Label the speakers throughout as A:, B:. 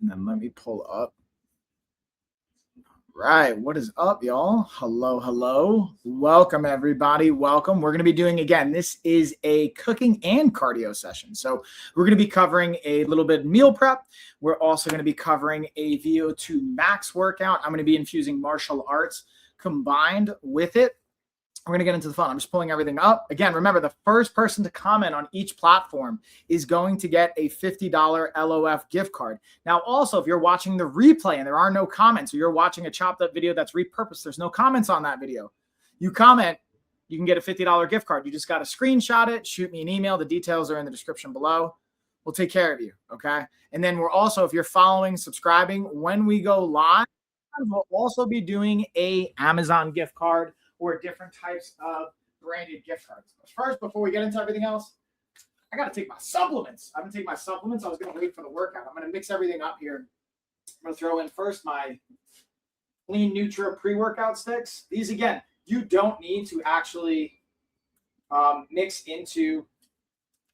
A: And then let me pull up. Right. What is up, y'all? Hello, hello. Welcome, everybody. Welcome. We're going to be doing, again, this is a cooking and cardio session. So we're going to be covering a little bit meal prep. We're also going to be covering a VO2 max workout. I'm going to be infusing martial arts combined with it. We're going to get into the fun. I'm just pulling everything up. Again, remember, the first person to comment on each platform is going to get a $50 LOF gift card. Now, also, if you're watching the replay and there are no comments, or you're watching a chopped up video that's repurposed, there's no comments on that video. You comment, you can get a $50 gift card. You just got to screenshot it, shoot me an email. The details are in the description below. We'll take care of you, okay? And then we're also, if you're following, subscribing, when we go live, we'll also be doing a Amazon gift card or different types of branded gift cards. But first, before we get into everything else, I got to take my supplements. I haven't taken my supplements. I was going to wait for the workout. I'm going to mix everything up here. I'm going to throw in first my Clean Nutra pre-workout sticks. These, again, you don't need to actually mix into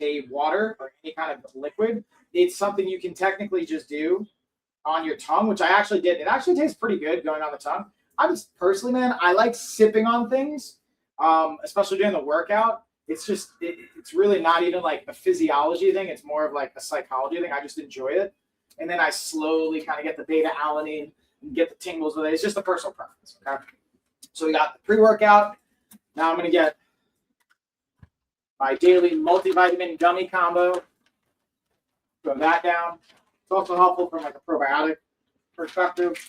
A: a water or any kind of liquid. It's something you can technically just do on your tongue, which I actually did. It actually tastes pretty good going on the tongue. I just personally, man, I like sipping on things, especially during the workout. It's just, it's really not even like a physiology thing. It's more of like a psychology thing. I just enjoy it. And then I slowly kind of get the beta alanine and get the tingles with it. It's just a personal preference. Okay. So we got the pre-workout. Now I'm going to get my daily multivitamin gummy combo. Throw that down. It's also helpful from like a probiotic perspective.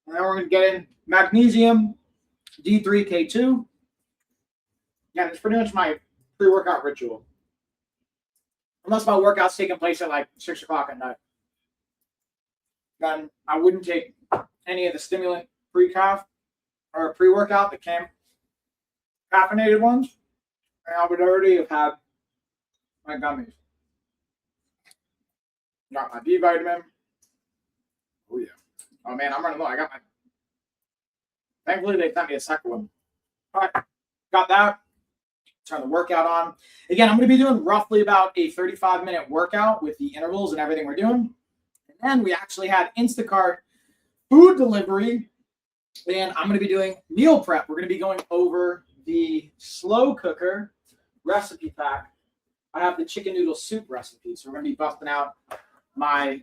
A: And then we're going to get in magnesium, D3K2. Yeah, it's pretty much my pre-workout ritual. Unless my workout's taking place at like 6 o'clock at night. Then I wouldn't take any of the stimulant pre-calf or pre-workout, the caffeinated ones. And I would already have had my gummies. Got my D vitamin. Oh, yeah. Oh, man, I'm running low. I got my... Thankfully, they sent me a second one. All right, got that. Turn the workout on. Again, I'm going to be doing roughly about a 35-minute workout with the intervals and everything we're doing. And then we actually had Instacart food delivery, and I'm going to be doing meal prep. We're going to be going over the slow cooker recipe pack. I have the chicken noodle soup recipe, so we're going to be busting out my...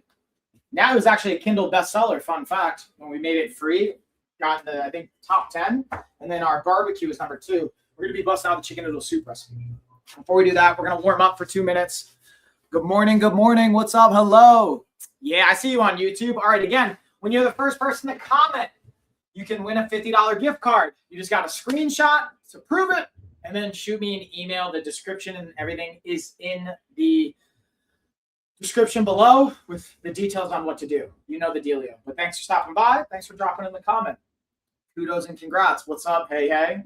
A: Now it was actually a Kindle bestseller, fun fact. When we made it free, got in the, I think, top 10. And then our barbecue is number 2. We're going to be busting out the chicken noodle soup recipe. Before we do that, we're going to warm up for 2 minutes. Good morning. Good morning. What's up? Hello. Yeah, I see you on YouTube. All right, again, when you're the first person to comment, you can win a $50 gift card. You just got a screenshot to prove it, and then shoot me an email. The description and everything is in the description below with the details on what to do. You know the dealio. But thanks for stopping by. Thanks for dropping in the comment. Kudos and congrats. What's up? Hey, hey.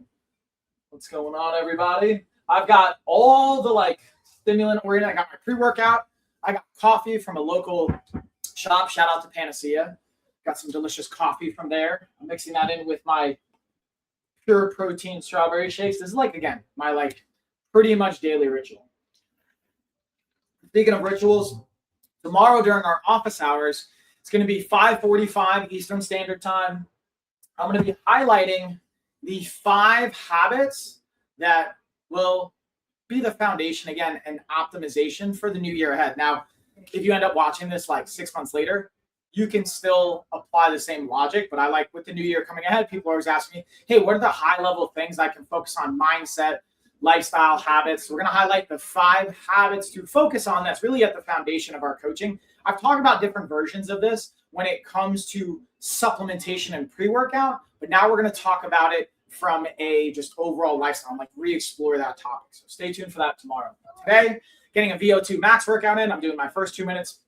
A: What's going on, everybody? I've got all the like stimulant oriented. I got my pre-workout. I got coffee from a local shop. Shout out to Panacea. Got some delicious coffee from there. I'm mixing that in with my pure protein strawberry shakes. This is like, again, my like pretty much daily ritual. Speaking of rituals, tomorrow during our office hours, it's going to be 5:45 Eastern Standard Time. I'm going to be highlighting the 5 habits that will be the foundation, again, and optimization for the new year ahead. Now, if you end up watching this like 6 months later, you can still apply the same logic. But I like with the new year coming ahead, people always ask me, hey, what are the high-level things I can focus on? Mindset, lifestyle habits. We're going to highlight the 5 habits to focus on that's really at the foundation of our coaching. I've talked about different versions of this when it comes to supplementation and pre-workout, but now we're going to talk about it from a just overall lifestyle, like re-explore that topic. So stay tuned for that tomorrow. Today, getting a VO2 max workout in. I'm doing my first 2 minutes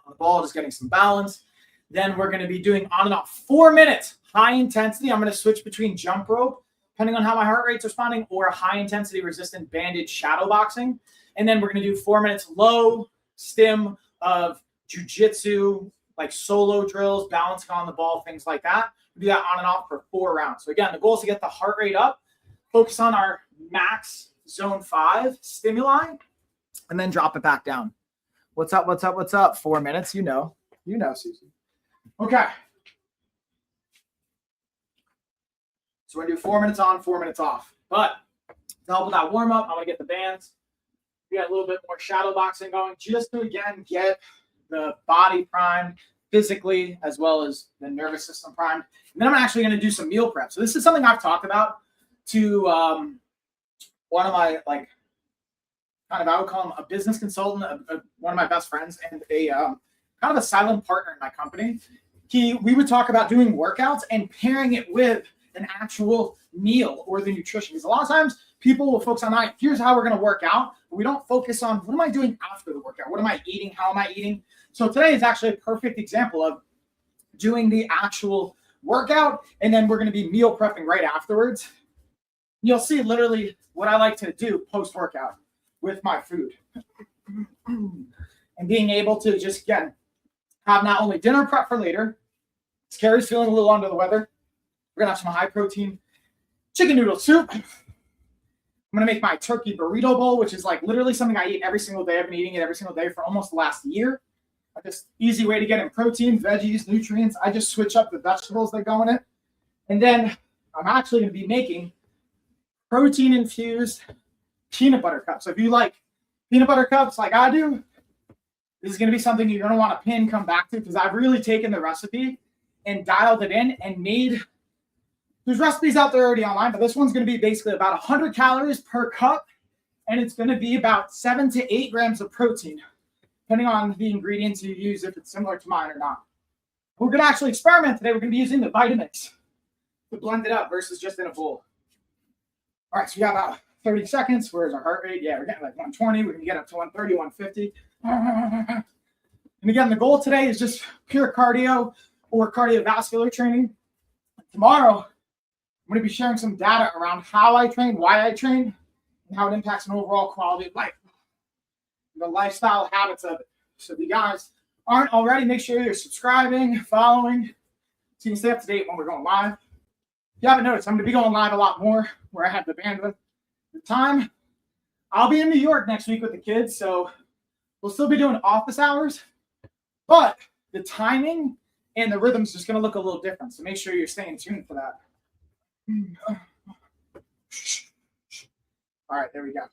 A: on the ball, just getting some balance. Then we're going to be doing on and off 4 minutes, high intensity. I'm going to switch between jump rope, depending on how my heart rate's responding, or high intensity resistant banded shadow boxing. And then we're going to do 4 minutes low stim of jujitsu, like solo drills, balancing on the ball, things like that. We do that on and off for 4 rounds. So again, the goal is to get the heart rate up, focus on our max zone 5 stimuli, and then drop it back down. What's up? What's up? What's up? 4 minutes. You know, Susie. Okay. So we're going to do 4 minutes on, 4 minutes off. But to help with that warm up, I'm going to get the bands. We got a little bit more shadow boxing going just to, again, get the body primed physically as well as the nervous system primed. And then I'm actually going to do some meal prep. So this is something I've talked about to one of my, like, kind of, I would call him a business consultant, one of my best friends, and a kind of a silent partner in my company. We would talk about doing workouts and pairing it with an actual meal or the nutrition. Because a lot of times people will focus on, here's how we're going to work out, but we don't focus on what am I doing after the workout? What am I eating? How am I eating? So today is actually a perfect example of doing the actual workout, and then we're going to be meal prepping right afterwards. You'll see literally what I like to do post-workout with my food. And being able to just, again, have not only dinner prep for later. Carrie's feeling a little under the weather. We're going to have some high-protein chicken noodle soup. I'm going to make my turkey burrito bowl, which is like literally something I eat every single day. I've been eating it every single day for almost the last year. Just easy way to get in protein, veggies, nutrients. I just switch up the vegetables that go in it. And then I'm actually going to be making protein-infused peanut butter cups. So if you like peanut butter cups like I do, this is going to be something you're going to want to come back to, because I've really taken the recipe and dialed it in and made, there's recipes out there already online, but this one's going to be basically about 100 calories per cup, and it's going to be about 7 to 8 grams of protein, depending on the ingredients you use, if it's similar to mine or not. We're going to actually experiment today. We're going to be using the Vitamix to blend it up versus just in a bowl. All right, so we got about 30 seconds. Where's our heart rate? Yeah, we're getting like 120. We're going to get up to 130, 150. And again, the goal today is just pure cardio or cardiovascular training. Tomorrow, I'm going to be sharing some data around how I train, why I train, and how it impacts an overall quality of life, the lifestyle habits of it. So if you guys aren't already, make sure you're subscribing, following, so you can stay up to date when we're going live. If you haven't noticed, I'm going to be going live a lot more where I have the bandwidth, the time. I'll be in New York next week with the kids, so we'll still be doing office hours, but the timing and the rhythm's just going to look a little different. So make sure you're staying tuned for that. All right, there we go.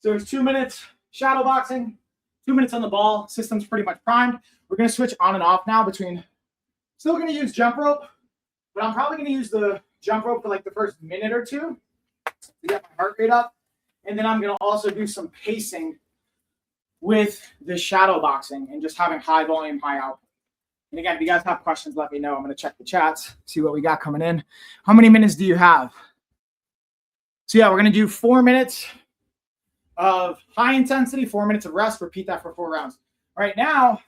A: So it's 2 minutes shadow boxing, 2 minutes on the ball. System's pretty much primed. We're going to switch on and off now between, still going to use jump rope, but I'm probably going to use the jump rope for like the first minute or two to get my heart rate up. And then I'm going to also do some pacing with the shadow boxing and just having high volume, high output. And again, if you guys have questions, let me know. I'm going to check the chats, see what we got coming in. How many minutes do you have? So yeah, we're going to do 4 minutes of high intensity, 4 minutes of rest. Repeat that for 4 rounds. Right now,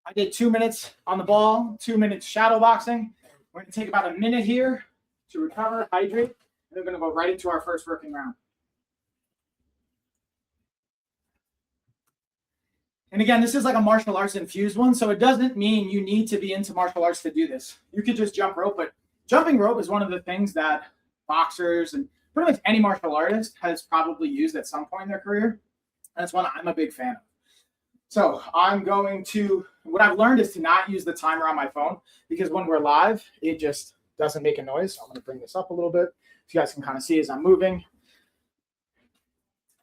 A: I did 2 minutes on the ball, 2 minutes shadow boxing. We're going to take about a minute here to recover, hydrate, and we're going to go right into our first working round. And again, this is like a martial arts infused one, so it doesn't mean you need to be into martial arts to do this. You could just jump rope, but jumping rope is one of the things that boxers and pretty much any martial artist has probably used at some point in their career. And it's one I'm a big fan of. So I'm going to, what I've learned is to not use the timer on my phone, because when we're live, it just doesn't make a noise. So I'm going to bring this up a little bit so you guys can kind of see as I'm moving.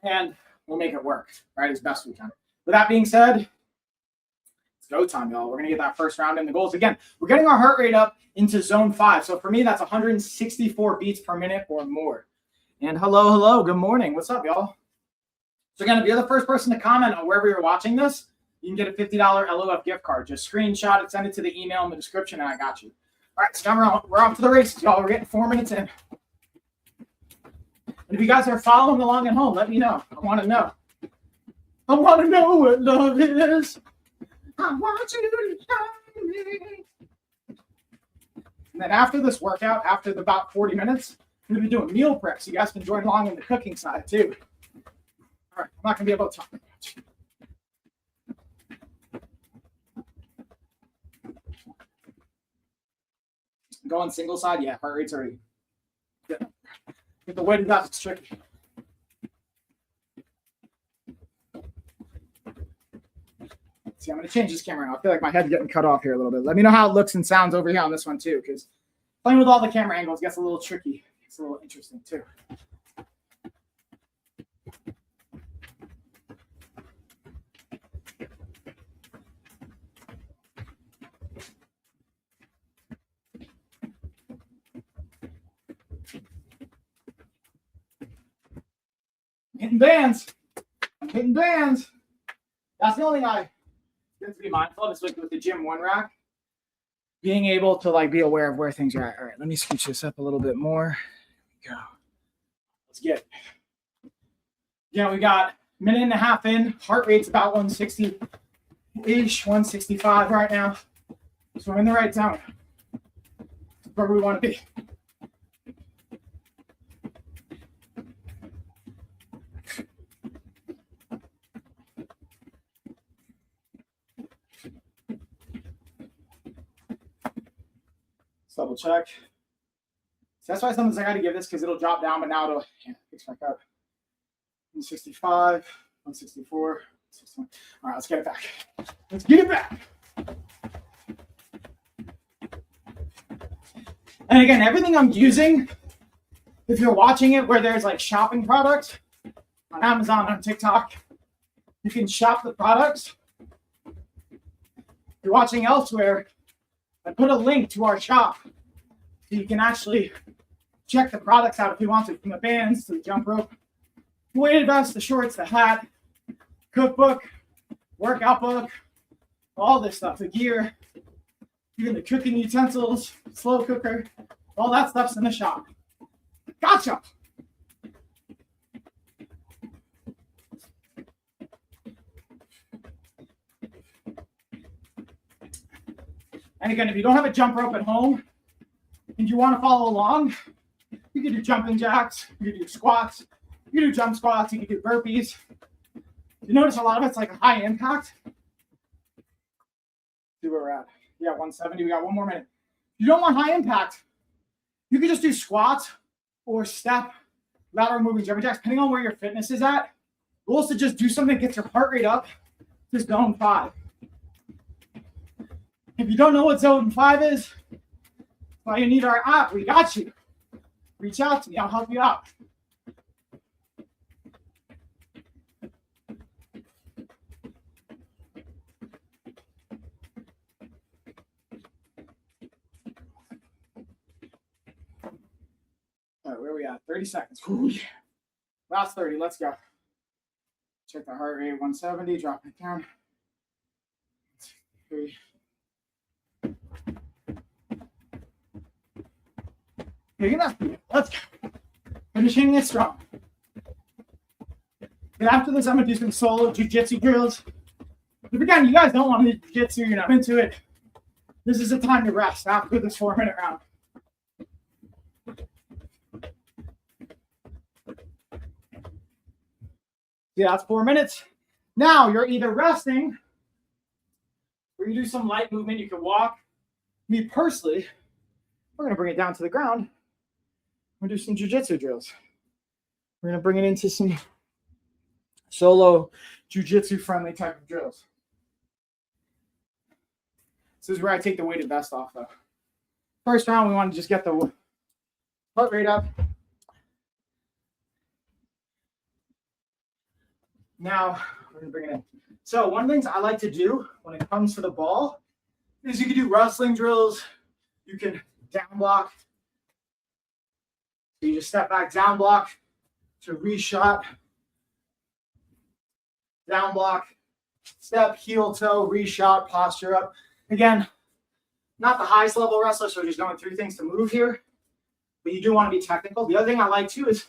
A: And we'll make it work, right, as best we can. With that being said, it's go time, y'all. We're going to get that first round in. The goals. Again, we're getting our heart rate up into zone 5. So for me, that's 164 beats per minute or more. And hello. Good morning. What's up, y'all? So again, if you're the first person to comment on wherever you're watching this, you can get a $50 LOF gift card. Just screenshot it, send it to the email in the description, and I got you. All right, so now we're off to the races, y'all. We're getting 4 minutes in. And if you guys are following along at home, let me know. I want to know. I want to know what love is. I want you to show me. And then after this workout, after about 40 minutes, I'm going to be doing meal prep, so you guys can join along in the cooking side too. All right, I'm not going to be able to talk much. Going single side, yeah, heart rate's already good. Get the weight of that, it's tricky. See, I'm going to change this camera. I feel like my head's getting cut off here a little bit. Let me know how it looks and sounds over here on this one too, because playing with all the camera angles gets a little tricky. It's a little interesting too. Hitting bands. I'm hitting bands. That's the only thing I have to be mindful of is like with the gym one rack, being able to like be aware of where things are at. All right, let me scooch this up a little bit more. Here we go. Let's get it. Yeah, we got a minute and a half in. Heart rate's about 160-ish, 165 right now. So we're in the right zone. Where we want to be. Double check. So that's why sometimes I got to give this because it'll drop down, but now it'll fix back up. 165, 164, 161. All right, let's get it back. Let's get it back. And again, everything I'm using, if you're watching it where there's like shopping products on Amazon, on TikTok, you can shop the products. If you're watching elsewhere, I put a link to our shop so you can actually check the products out if you want to, from the bands to the jump rope, the weighted vest, the shorts, the hat, cookbook, workout book, all this stuff, the gear, even the cooking utensils, slow cooker, all that stuff's in the shop. Gotcha! And again, if you don't have a jump rope at home and you want to follow along, you can do jumping jacks, you can do squats, you can do jump squats, you can do burpees. You notice a lot of it's like a high impact. See where we're at. Yeah, 170. We got one more minute. If you don't want high impact, you can just do squats or step, lateral moving jumping jacks, depending on where your fitness is at. We'll also just do something that gets your heart rate up to zone 5. If you don't know what zone 5 is, well, you need our app. We got you. Reach out to me. I'll help you out. All right, where are we at? 30 seconds. Ooh, yeah. Last 30. Let's go. Check the heart rate. 170. Drop it down. 3. Big enough. Let's go. Finishing it strong. And after this, I'm going to do some solo jiu-jitsu drills. If again, you guys don't want to do jiu-jitsu, you're not into it, this is a time to rest after this 4-minute round. Yeah, that's 4 minutes. Now you're either resting or you do some light movement. You can walk. Me personally, we're going to bring it down to the ground. We're going to do some jiu-jitsu drills. We're going to bring it into some solo jiu-jitsu friendly type of drills. This is where I take the weighted vest off though. First round, we want to just get the heart rate up. Now, we're going to bring it in. So one of the things I like to do when it comes to the ball is you can do wrestling drills. You can down block. So you just step back, down block to reshot. Down block, step, heel, toe, reshot, posture up. Again, not the highest level wrestler, so just going through things to move here. But you do want to be technical. The other thing I like too is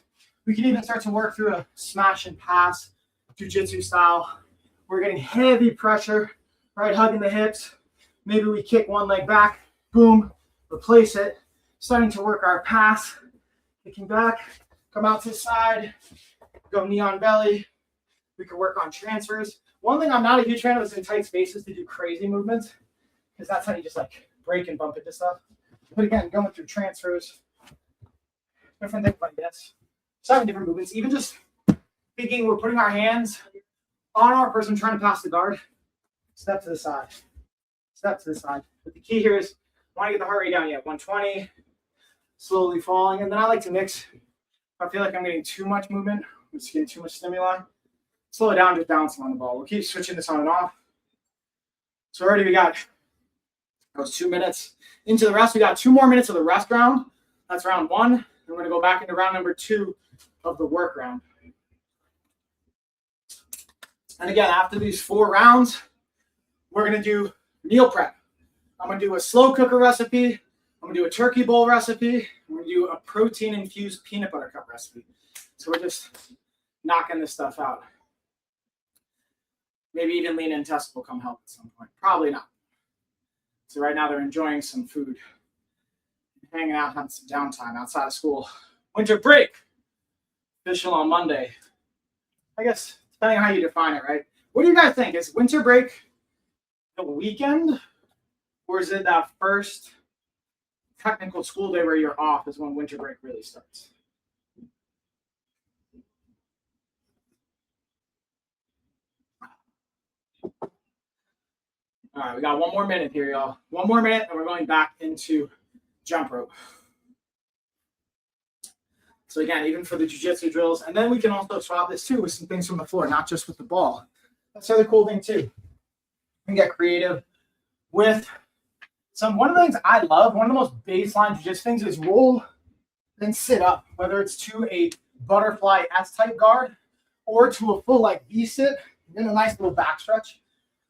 A: we can even start to work through a smash and pass jiu-jitsu style. We're getting heavy pressure, right? Hugging the hips. Maybe we kick one leg back, boom, replace it. Starting to work our pass, kicking back, come out to the side, go knee on belly. We can work on transfers. One thing I'm not a huge fan of is in tight spaces to do crazy movements, because that's how you just like break and bump into stuff. But again, going through transfers, different things like this. 7 different movements. Even just thinking we're putting our hands on our person trying to pass the guard. step to the side, step to the side. But the key here is I want to get the heart rate down yet. 120, slowly falling. And then I like to mix. If I feel like I'm getting too much movement, I'm just getting too much stimuli, slow it down, just bouncing on the ball. We'll keep switching this on and off. So already we got those 2 minutes into the rest. We got 2 more minutes of the rest round. That's round 1. And we're going to go back into round number 2 of the work round. And again, after these 4 rounds, we're going to do meal prep. I'm going to do a slow cooker recipe. I'm going to do a turkey bowl recipe. I'm going to do a protein-infused peanut butter cup recipe. So we're just knocking this stuff out. Maybe even lean and test will come help at some point. Probably not. So right now they're enjoying some food, hanging out, having some downtime outside of school. Winter break. Official on Monday. I guess depending on how you define it, right? What do you guys think? Is winter break the weekend? Or is it that first technical school day where you're off is when winter break really starts? All right, we got 1 more minute here, y'all. 1 more minute, and we're going back into jump rope. So again, even for the jiu-jitsu drills, and then we can also swap this too with some things from the floor, not just with the ball. That's the other cool thing too. We can get creative with one of the things I love, one of the most baseline jiu-jitsu things is roll, then sit up, whether it's to a butterfly S-type guard or to a full like V-sit, then a nice little back stretch.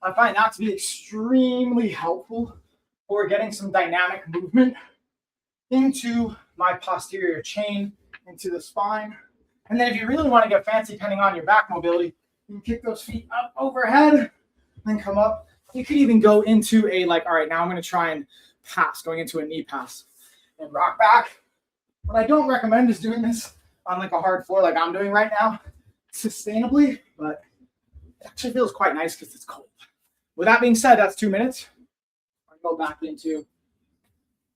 A: I find that to be extremely helpful for getting some dynamic movement into my posterior chain, into the spine. And then if you really want to get fancy, depending on your back mobility, you can kick those feet up overhead, then come up. You could even go into a all right, now I'm going to try and pass, going into a knee pass and rock back. What I don't recommend is doing this on like a hard floor like I'm doing right now, sustainably, but it actually feels quite nice because it's cold. With that being said, that's 2 minutes. I'll go back into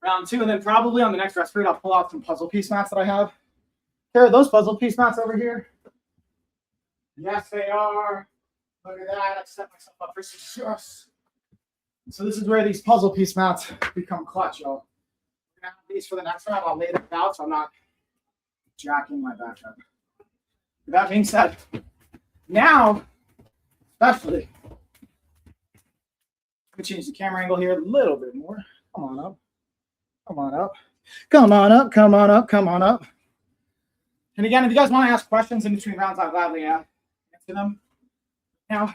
A: round 2, and then probably on the next rest period, I'll pull out some puzzle piece mats that I have. Here are those puzzle piece mats over here. Yes, they are. Look at that. I set myself up for success. So this is where these puzzle piece mats become clutch, y'all. We're going to have these for the next round. I'll lay them out so I'm not jacking my back up. With that being said, now, especially, let me change the camera angle here a little bit more. Come on up. Come on up. Come on up. Come on up. Come on up. And again, if you guys want to ask questions in between rounds, I'll gladly answer them. Now,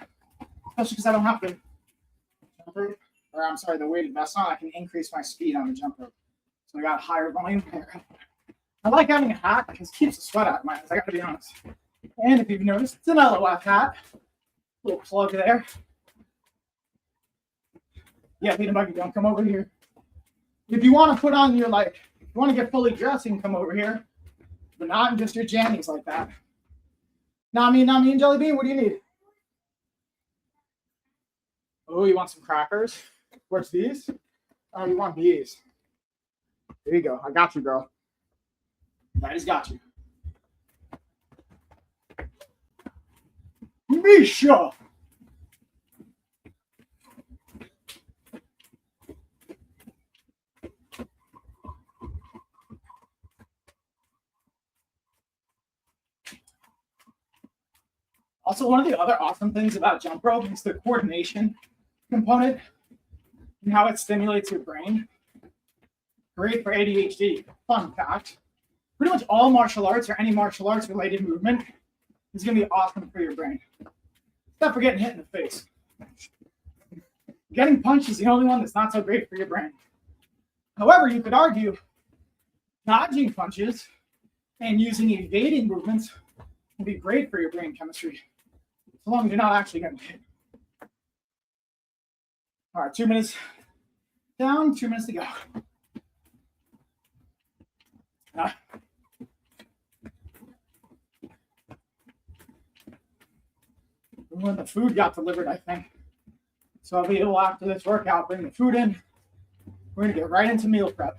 A: especially because I don't have to jump rope, or I'm sorry, the weighted vest on, I can increase my speed on the jump rope. So I got higher volume. I like having a hat because it keeps the sweat out of my eyes, I got to be honest. And if you've noticed, it's an LOF hat. Little plug there. Yeah, Peter Buggy, don't come over here. If you want to put on your, if you want to get fully dressed, you can come over here. But not in just your jammies like that. Not me and Jelly Bean, what do you need? Oh, you want some crackers? What's these? Oh, you want these. There you go. I got you, girl. I just got you. Misha! Also, one of the other awesome things about jump rope is the coordination component and how it stimulates your brain. Great for ADHD. Fun fact. Pretty much all martial arts or any martial arts related movement is going to be awesome for your brain. Except for getting hit in the face. Getting punched is the only one that's not so great for your brain. However, you could argue dodging punches and using evading movements can be great for your brain chemistry. So long as you're not actually getting hit. All right, 2 minutes down, 2 minutes to go. When the food got delivered, I think. So I'll be able, after this workout, bring the food in. We're going to get right into meal prep.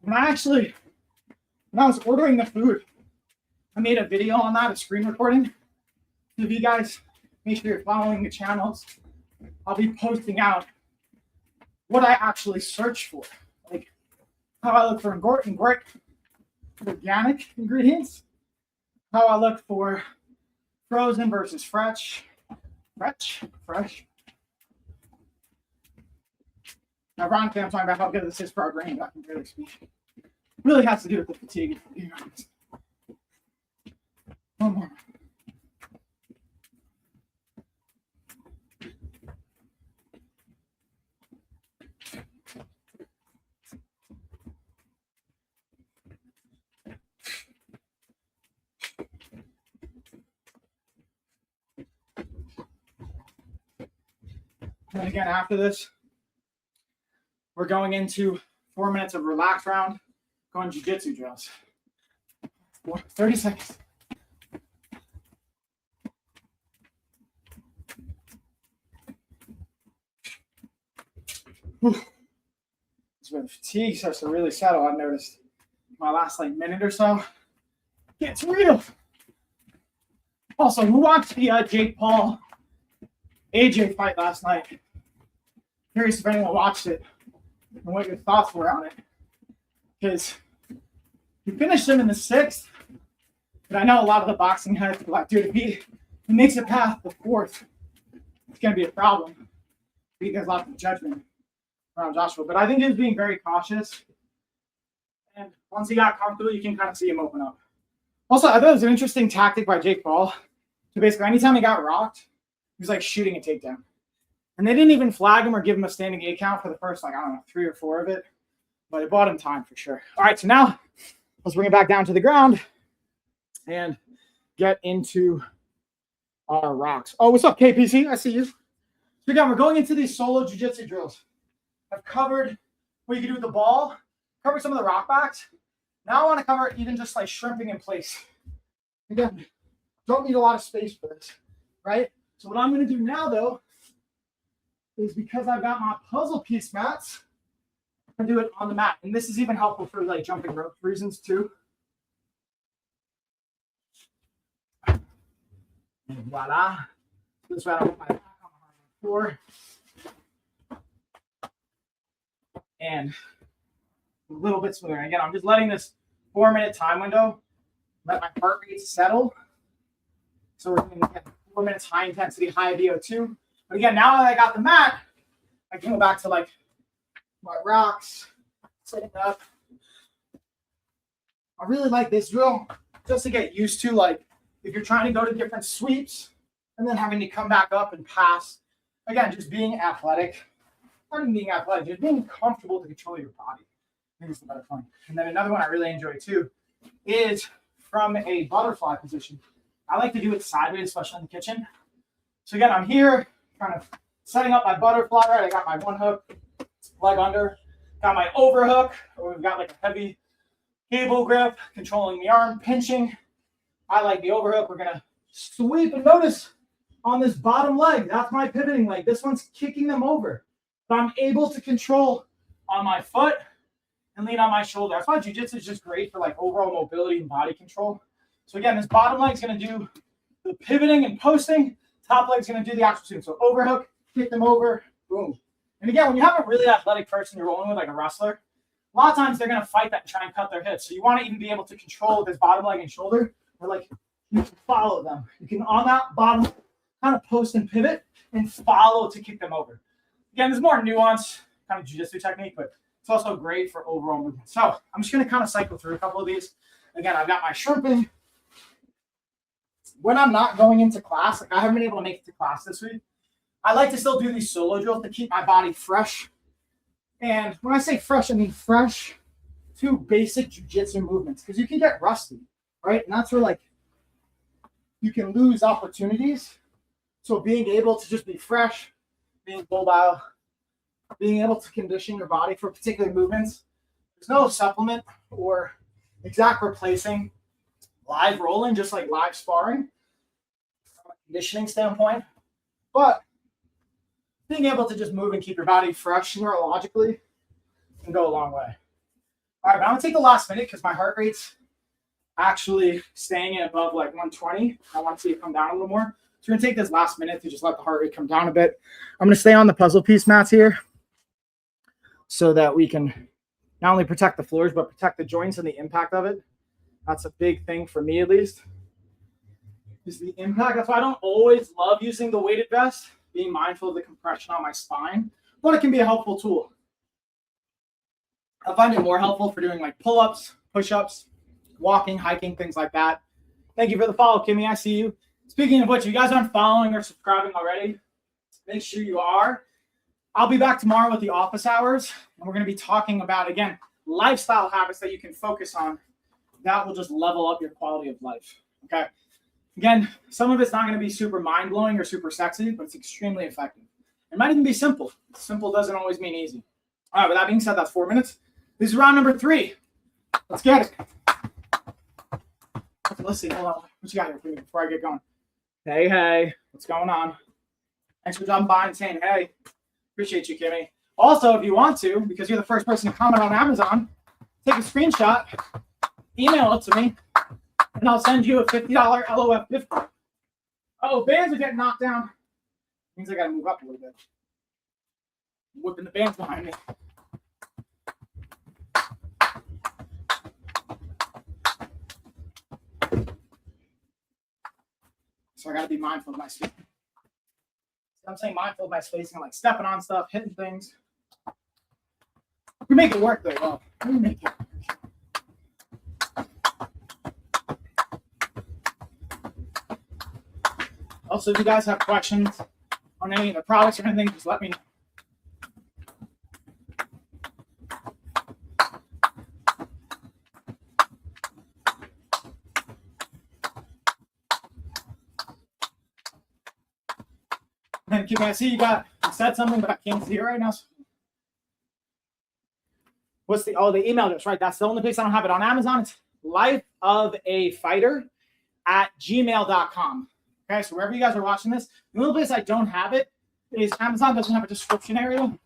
A: When I was ordering the food, I made a video on that, a screen recording. So if you guys make sure you're following the channels I'll be posting out what I actually search for, like how I look for organic ingredients, how I look for frozen versus fresh. Now, ironically, I'm talking about how good this is for our brain. I can barely speak. It really has to do with the fatigue. One more. And again, after this, we're going into 4 minutes of relaxed round, going jiu-jitsu drills. 30 seconds. This is where the fatigue starts to really settle. I've noticed my last minute or so gets real. Also, who watched the Jake Paul AJ fight last night? Curious if anyone watched it and what your thoughts were on it. Because you finished him in the 6th, but I know a lot of the boxing heads are like, dude, if he makes it past the 4th, it's going to be a problem. Because lots of judgment around Joshua. But I think he was being very cautious. And once he got comfortable, you can kind of see him open up. Also, I thought it was an interesting tactic by Jake Paul. So basically, anytime he got rocked, he was like shooting a takedown. And they didn't even flag him or give him a standing 8 count for the first, 3 or 4 of it. But it bought him time for sure. All right, so now let's bring it back down to the ground and get into our rocks. Oh, what's up, KPC? I see you. So again, we're going into these solo jiu-jitsu drills. I've covered what you can do with the ball, covered some of the rock backs. Now I want to cover even just shrimping in place. Again, don't need a lot of space for this, right? So what I'm going to do now, though, is because I've got my puzzle piece mats, I do it on the mat. And this is even helpful for jumping rope reasons too. And voila. This way I don't put my back on the hardwood floor. And a little bit smoother. And again, I'm just letting this 4-minute time window let my heart rate settle. So we're doing 4 minutes high intensity, high VO2. But again, now that I got the mat, I can go back to my rocks, sitting up. I really like this drill just to get used to, if you're trying to go to different sweeps and then having to come back up and pass. Again, just being athletic. Not even being athletic, just being comfortable to control your body. I think it's the better point. And then another one I really enjoy too is from a butterfly position. I like to do it sideways, especially in the kitchen. So again, I'm here, kind of setting up my butterfly, right? I got my one hook, leg under, got my overhook, or we've got a heavy cable grip, controlling the arm, pinching. I like the overhook. We're gonna sweep, and notice on this bottom leg, that's my pivoting leg. This one's kicking them over. But I'm able to control on my foot and lean on my shoulder. That's why jiu-jitsu is just great for overall mobility and body control. So again, this bottom leg is going to do the pivoting and posting. Top leg is going to do the actual swing. So overhook, kick them over, boom. And again, when you have a really athletic person you're rolling with, like a wrestler, a lot of times they're going to fight that and try and cut their hips. So you want to even be able to control this bottom leg and shoulder, or you can follow them. You can, on that bottom, kind of post and pivot and follow to kick them over. Again, there's more nuance, kind of jiu-jitsu technique, but it's also great for overall movement. So I'm just going to kind of cycle through a couple of these. Again, I've got my shrimping. When I'm not going into class, I haven't been able to make it to class this week, I like to still do these solo drills to keep my body fresh. And when I say fresh, I mean fresh to basic jiu-jitsu movements, because you can get rusty, right? And that's where you can lose opportunities. So being able to just be fresh, being mobile, being able to condition your body for particular movements. There's no supplement or exact replacing live rolling, just like live sparring from a conditioning standpoint. But being able to just move and keep your body fresh neurologically can go a long way. All right, but I'm going to take the last minute because my heart rate's actually staying at above 120. I want to see it come down a little more. So we're going to take this last minute to just let the heart rate come down a bit. I'm going to stay on the puzzle piece mats here so that we can not only protect the floors, but protect the joints and the impact of it. That's a big thing for me, at least, is the impact. That's why I don't always love using the weighted vest, being mindful of the compression on my spine, but it can be a helpful tool. I find it more helpful for doing like pull-ups, push-ups, walking, hiking, things like that. Thank you for the follow, Kimmy. I see you. Speaking of which, if you guys aren't following or subscribing already, make sure you are. I'll be back tomorrow with the office hours, and we're going to be talking about, again, lifestyle habits that you can focus on that will just level up your quality of life. Okay. Again, some of it's not going to be super mind-blowing or super sexy, but it's extremely effective. It might even be simple. Simple doesn't always mean easy. All right, with that being said, that's 4 minutes. This is round number 3. Let's get it. Okay, let's see. Hold on. What you got here for me before I get going? Hey, what's going on? Thanks for dropping by and saying hey. Appreciate you, Kimmy. Also, if you want to, because you're the first person to comment on Amazon, take a screenshot, email it to me, and I'll send you a $50 LOF gift card. Oh, bands are getting knocked down. Means I got to move up a little bit. Whipping the bands behind me. So I got to be mindful of my spacing. I'm saying mindful of my spacing, like stepping on stuff, hitting things. We make it work though. Well, we make it work. Also, if you guys have questions on any of the products or anything, just let me know. And Kimmy, I see you said something, but I can't see it right now. What's the email address, right? That's the only place I don't have it on Amazon. It's lifeofafighter@gmail.com. Okay, so wherever you guys are watching this, the only place I don't have it is Amazon doesn't have a description area.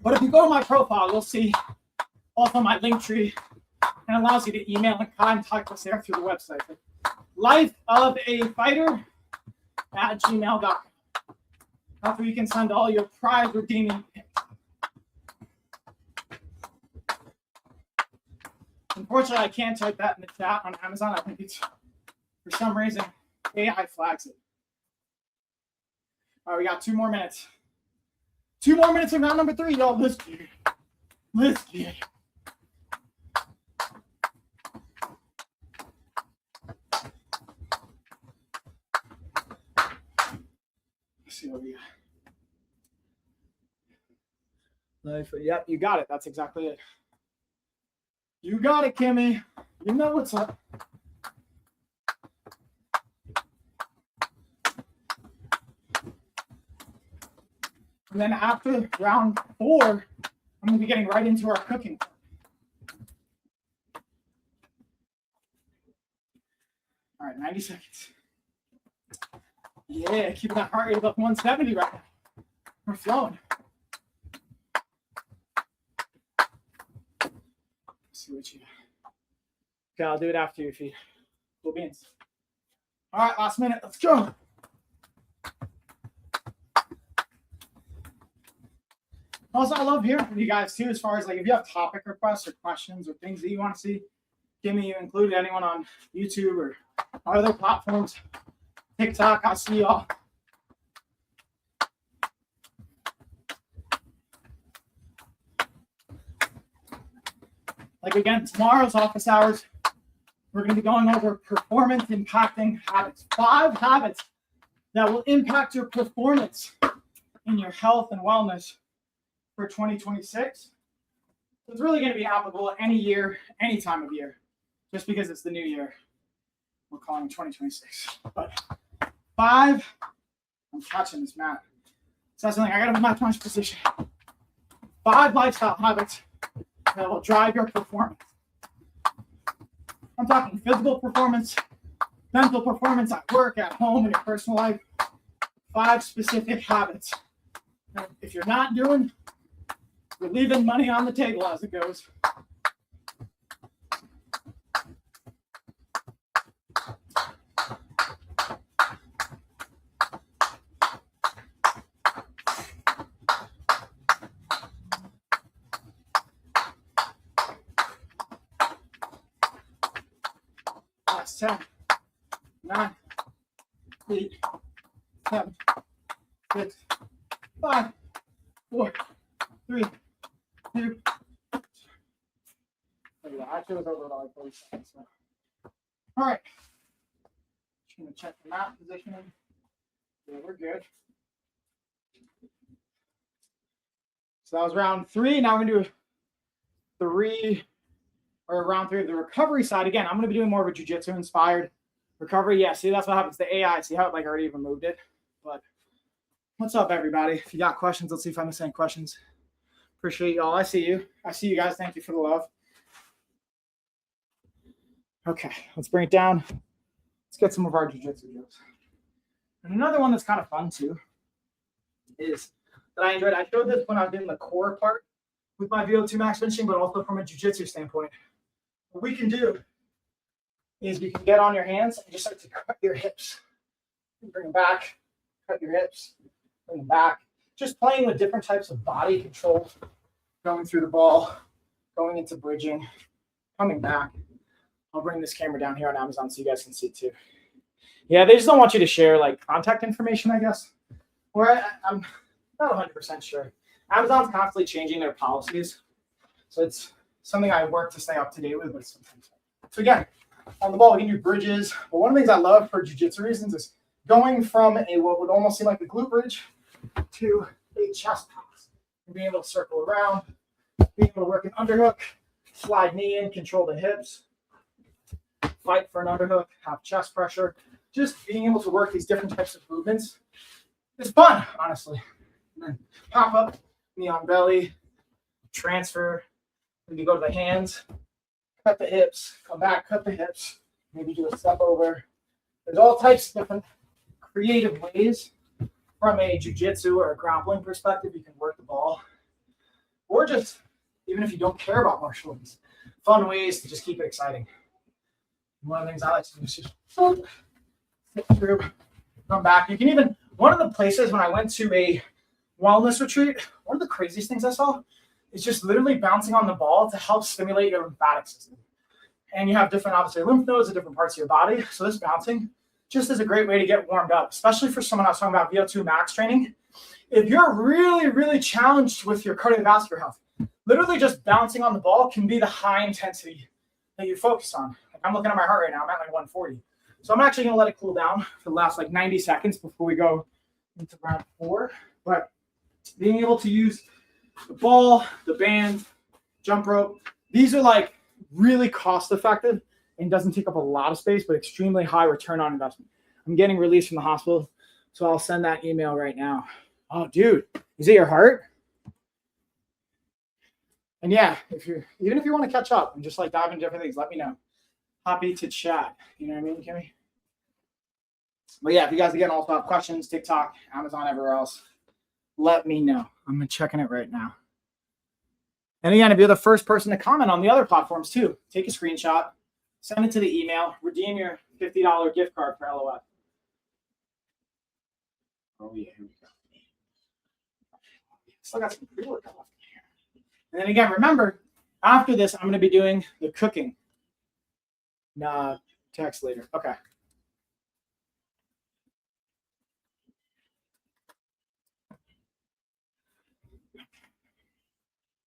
A: But if you go to my profile, you'll see also my link tree, and it allows you to email and contact us there through the website. lifeofafighter@gmail.com. That's where you can send all your prize redeeming picks. Unfortunately, I can't type that in the chat on Amazon. I think it's, for some reason, AI flags it. All right, we got 2 more minutes. 2 more minutes in round number 3, y'all. Let's get it. Let's get it. Let's see what we got. Yep, you got it. That's exactly it. You got it, Kimmy. You know what's up. And then after round 4, I'm going to be getting right into our cooking. All right, 90 seconds. Yeah, keeping that heart rate up 170 right now. We're flowing. Let's see what you got. Okay, I'll do it after you if you cool beans. All right, last minute. Let's go. Also, I love hearing from you guys too, as far as like if you have topic requests or questions or things that you want to see. Give me, you included anyone on YouTube or other platforms. TikTok, I'll see y'all. Like again, tomorrow's office hours, we're going to be going over performance impacting habits. 5 habits that will impact your performance in your health and wellness for 2026. So it's really going to be applicable any year, any time of year, just because it's the new year. We're calling 2026. But 5, I'm touching this mat. So that's something I got to be in my punch position. 5 lifestyle habits that will drive your performance. I'm talking physical performance, mental performance at work, at home, in your personal life. 5 specific habits. And if you're not doing, you're leaving money on the table as it goes. Last 10, 9, 8, 7, 6, 5, 4, 3, 2. Yeah, actually, it was over like 30 seconds. So. All right. Just gonna check the mat positioning. Yeah, we're good. So that was round 3. Now we're gonna do round 3 of the recovery side. Again, I'm gonna be doing more of a jiu-jitsu inspired recovery. Yeah, see, that's what happens. The AI, see how it like already even moved it. But what's up, everybody? If you got questions, let's see if I'm missing any questions. Appreciate y'all. I see you. I see you guys. Thank you for the love. Okay, let's bring it down. Let's get some of our jiu-jitsu jokes. And another one that's kind of fun too is that I enjoyed. I showed this when I was doing the core part with my VO2 max benching, but also from a jiu-jitsu standpoint. What we can do is you can get on your hands and just start to cut your hips. Bring them back, cut your hips, bring them back. Just playing with different types of body control, going through the ball, going into bridging, coming back. I'll bring this camera down here on Amazon so you guys can see too. Yeah, they just don't want you to share like contact information, I guess. Or I'm not 100% sure. Amazon's constantly changing their policies. So it's something I work to stay up to date with. But sometimes. So again, on the ball, we can do bridges. But one of the things I love for jiu-jitsu reasons is going from a what would almost seem like a glute bridge to a chest pass. And being able to circle around, being able to work an underhook, slide knee in, control the hips, fight for an underhook, have chest pressure. Just being able to work these different types of movements is fun, honestly. And then pop up, knee on belly, transfer. Then you go to the hands, cut the hips, come back, cut the hips, maybe do a step over. There's all types of different creative ways from a jiu-jitsu or a grappling perspective you can work the ball. Or just, even if you don't care about martial arts, fun ways to just keep it exciting. One of the things I like to do is just sit through, come back. You can even, one of the places when I went to a wellness retreat, one of the craziest things I saw is just literally bouncing on the ball to help stimulate your lymphatic system. And you have different, obviously, lymph nodes at different parts of your body. So this bouncing just is a great way to get warmed up, especially for someone I was talking about VO2 max training. If you're really, really challenged with your cardiovascular health, literally just bouncing on the ball can be the high intensity that you focus on. Like I'm looking at my heart right now. I'm at like 140. So I'm actually going to let it cool down for the last like 90 seconds before we go into round 4. But being able to use the ball, the band, jump rope, these are like really cost effective and doesn't take up a lot of space, but extremely high return on investment. I'm getting released from the hospital, so I'll send that email right now. Oh, dude, is it your heart? And yeah, even if you want to catch up and just like dive into different things, let me know. Happy to chat. You know what I mean, Kimmy? But yeah, if you guys again also have questions, TikTok, Amazon, everywhere else, let me know. I'm checking it right now. And again, if you're the first person to comment on the other platforms too, take a screenshot, send it to the email, redeem your $50 gift card for LOF. Oh yeah, here we go. Still got some pre-workout left in here. And then again, remember, after this, I'm going to be doing the cooking. Nah, text later. Okay.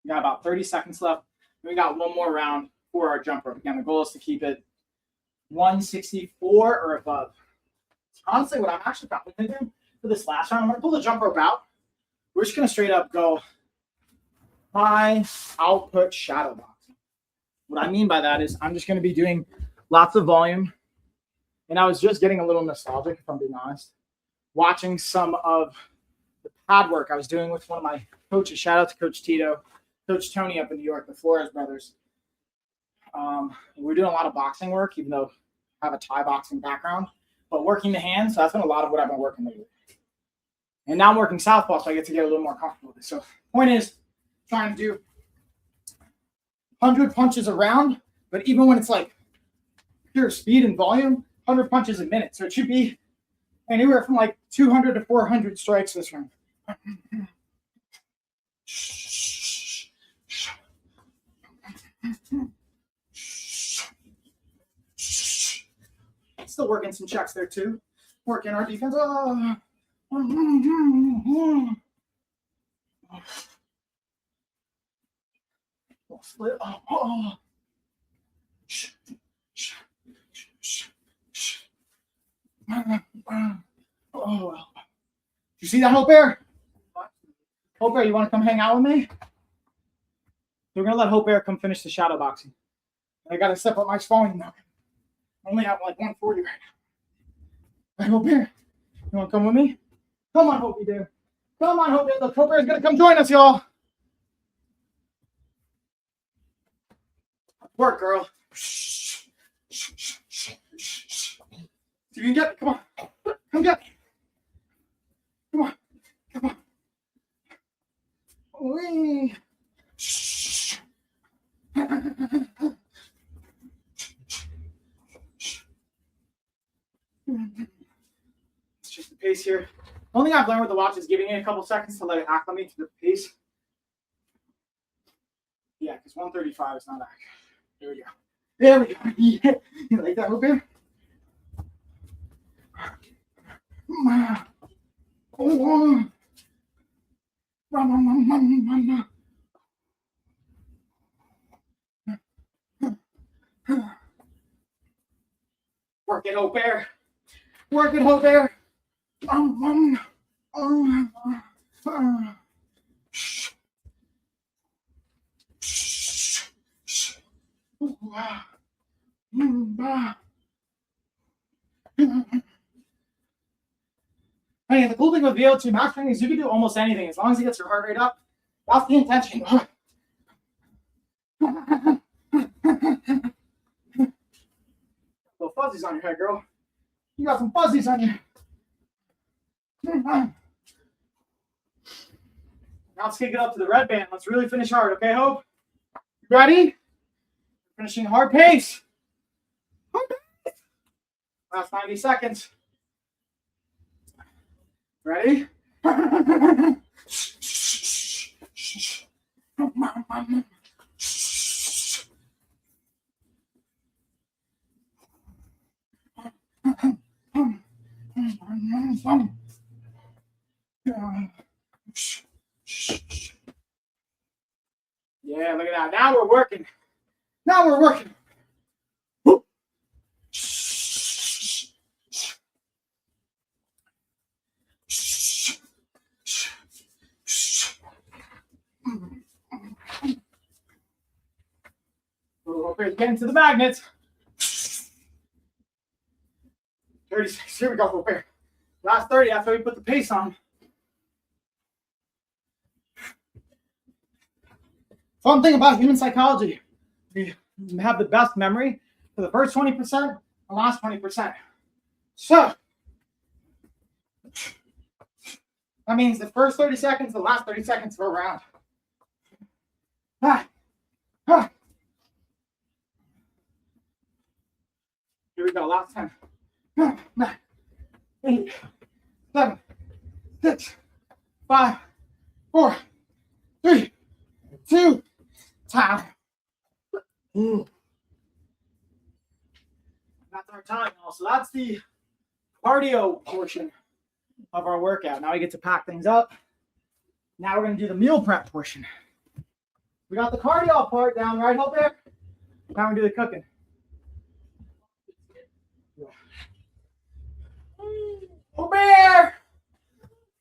A: We got about 30 seconds left. We got one more round for our jump rope. Again, the goal is to keep it 164 or above. Honestly, what I'm actually probably going to do for this last round, I'm going to pull the jump rope out. We're just going to straight up go high output shadow boxing. What I mean by that is I'm just going to be doing lots of volume. And I was just getting a little nostalgic, if I'm being honest, watching some of the pad work I was doing with one of my coaches. Shout out to Coach Tito, Coach Tony up in New York, the Flores brothers. We're doing a lot of boxing work, even though I have a Thai boxing background, but working the hands. So that's been a lot of what I've been working lately. And now I'm working southpaw, so I get to get a little more comfortable with it. So point is, trying to do 100 punches a round, but even when it's like pure speed and volume, 100 punches a minute. So it should be anywhere from like 200 to 400 strikes this round. Still working some checks there too. Working our defense. Oh. Split. Oh. Oh. You see that, Hope Bear? Hope Bear, you want to come hang out with me? We're gonna let Hope Bear come finish the shadow boxing. I gotta step up my volume now. I'm only at like 140 right now. Hey, Hope Bear, you want to come with me? Come on, Hope Bear. Come on, Hope Bear. Look, Hope Bear's gonna come join us, y'all. Work, girl. See if you can get me. Come on. Come get me. Come on. Come on. Wee. It's just the pace here. The only thing I've learned with the watch is giving it a couple seconds to let it acclimate to the pace. Yeah, because 135 is not accurate. There we go. There we go. Yeah. You like that, Hope Bear? Work it, Hope Bear. Work it, Hope Bear. Hey, the cool thing with VO2 max training is you can do almost anything as long as it gets your heart rate up. That's the intention. Little fuzzies on your head, girl. You got some fuzzies on you. Now let's kick it up to the red band. Let's really finish hard, okay, Hope? You ready? Finishing hard pace. Last 90 seconds. Ready? Yeah, look at that. Now we're working. Now we're working. Okay, getting to the magnets. 36. Here we go, Hope Bear. Last 30 after we put the pace on. Fun thing about human psychology, we have the best memory for the first 20%, the last 20%. So that means the first 30 seconds, the last 30 seconds go around. Here we go, last 10. 9, 8, 7, 6, 5, 4, 3, 2, time. That's our time now. So that's the cardio portion of our workout. Now we get to pack things up. Now we're going to do the meal prep portion. We got the cardio part down, right, Hope Bear? Now we do the cooking. Hope Bear!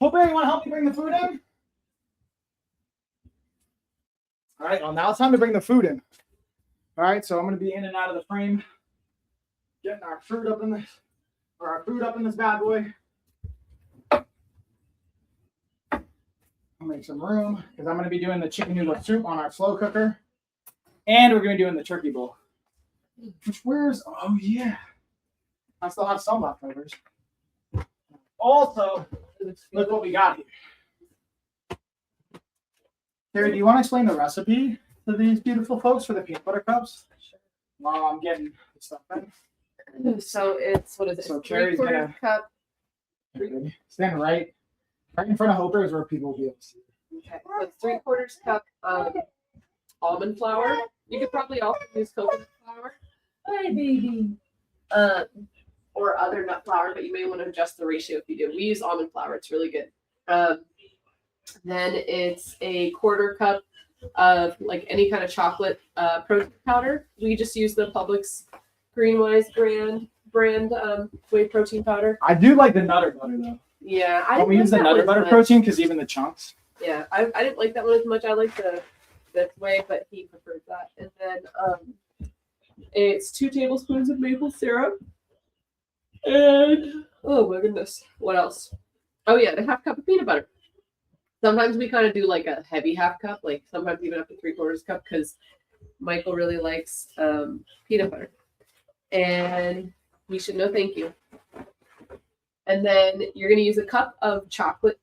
A: Hope Bear, you want to help me bring the food in? All right, well, now it's time to bring the food in. All right, so I'm going to be in and out of the frame, getting our food up in this, or our food up in this bad boy. I'll make some room because I'm going to be doing the chicken noodle soup on our slow cooker, and we're going to be doing the turkey bowl. Oh yeah, I still have some leftovers. Also, look what we got here. Terry, do you want to explain the recipe to these beautiful folks for the peanut butter cups?
B: Sure.
A: While I'm getting the stuff in.
B: So it's, what is it?
A: So Terry's
B: 3/4 cup.
A: Stand right in front of Hoper is where people will be able to see.
B: Okay, so it's 3/4 cup of almond flour. You could probably also use coconut flour.
C: Hi, baby.
B: or other nut flour, but you may want to adjust the ratio if you do. We use almond flour. It's really good. Then it's a 1/4 cup of like any kind of chocolate protein powder. We just use the Publix Greenwise brand whey protein powder.
A: I do like the Nutter Butter though.
B: Yeah,
A: I we use the Nutter Butter protein because even the chunks.
B: Yeah, I didn't like that one as much. I like the whey, but he preferred that. And then it's 2 tablespoons of maple syrup. And oh my goodness, what else? Oh yeah, and a 1/2 cup of peanut butter. Sometimes we kind of do like a heavy 1/2 cup, like sometimes even up to 3/4 cup, because Michael really likes peanut butter. And we should know thank you. And then you're gonna use a cup of chocolate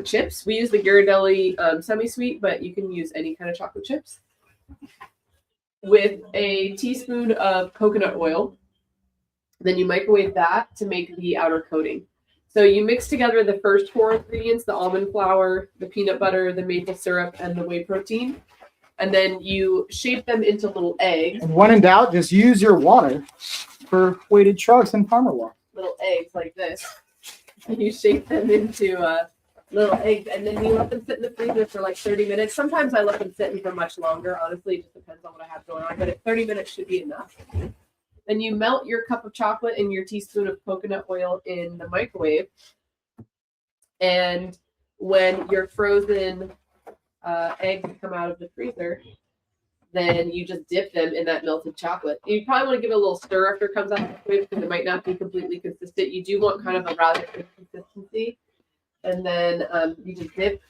B: chips. We use the Ghirardelli semi-sweet, but you can use any kind of chocolate chips. With a teaspoon of coconut oil. Then you microwave that to make the outer coating. So you mix together the first 4 ingredients, the almond flour, the peanut butter, the maple syrup, and the whey protein. And then you shape them into little eggs.
A: And when in doubt, just use your water for weighted trucks and farmer walk.
B: Little eggs like this. And you shape them into little eggs, and then you let them sit in the freezer for like 30 minutes. Sometimes I let them sit in for much longer. Honestly, it just depends on what I have going on. But 30 minutes should be enough. Then you melt your cup of chocolate and your teaspoon of coconut oil in the microwave. And when your frozen eggs come out of the freezer, then you just dip them in that melted chocolate. You probably want to give it a little stir after it comes out of the microwave because it might not be completely consistent. You do want kind of a rather good consistency. And then you just dip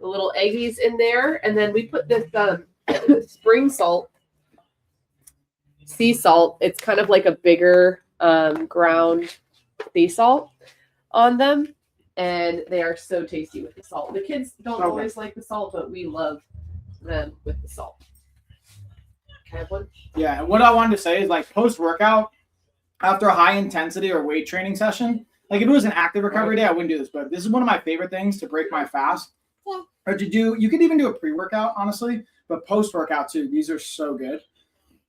B: the little eggies in there. And then we put this spring salt, sea salt. It's kind of like a bigger ground sea salt on them. And they are so tasty with the salt. The kids don't always like the salt, but we love them with the salt. Can I have one?
A: Yeah, and what I wanted to say is like post-workout, after a high intensity or weight training session, like if it was an active recovery day, I wouldn't do this, but this is one of my favorite things to break my fast. Yeah. Or to do, you could even do a pre-workout, honestly, but post-workout too. These are so good.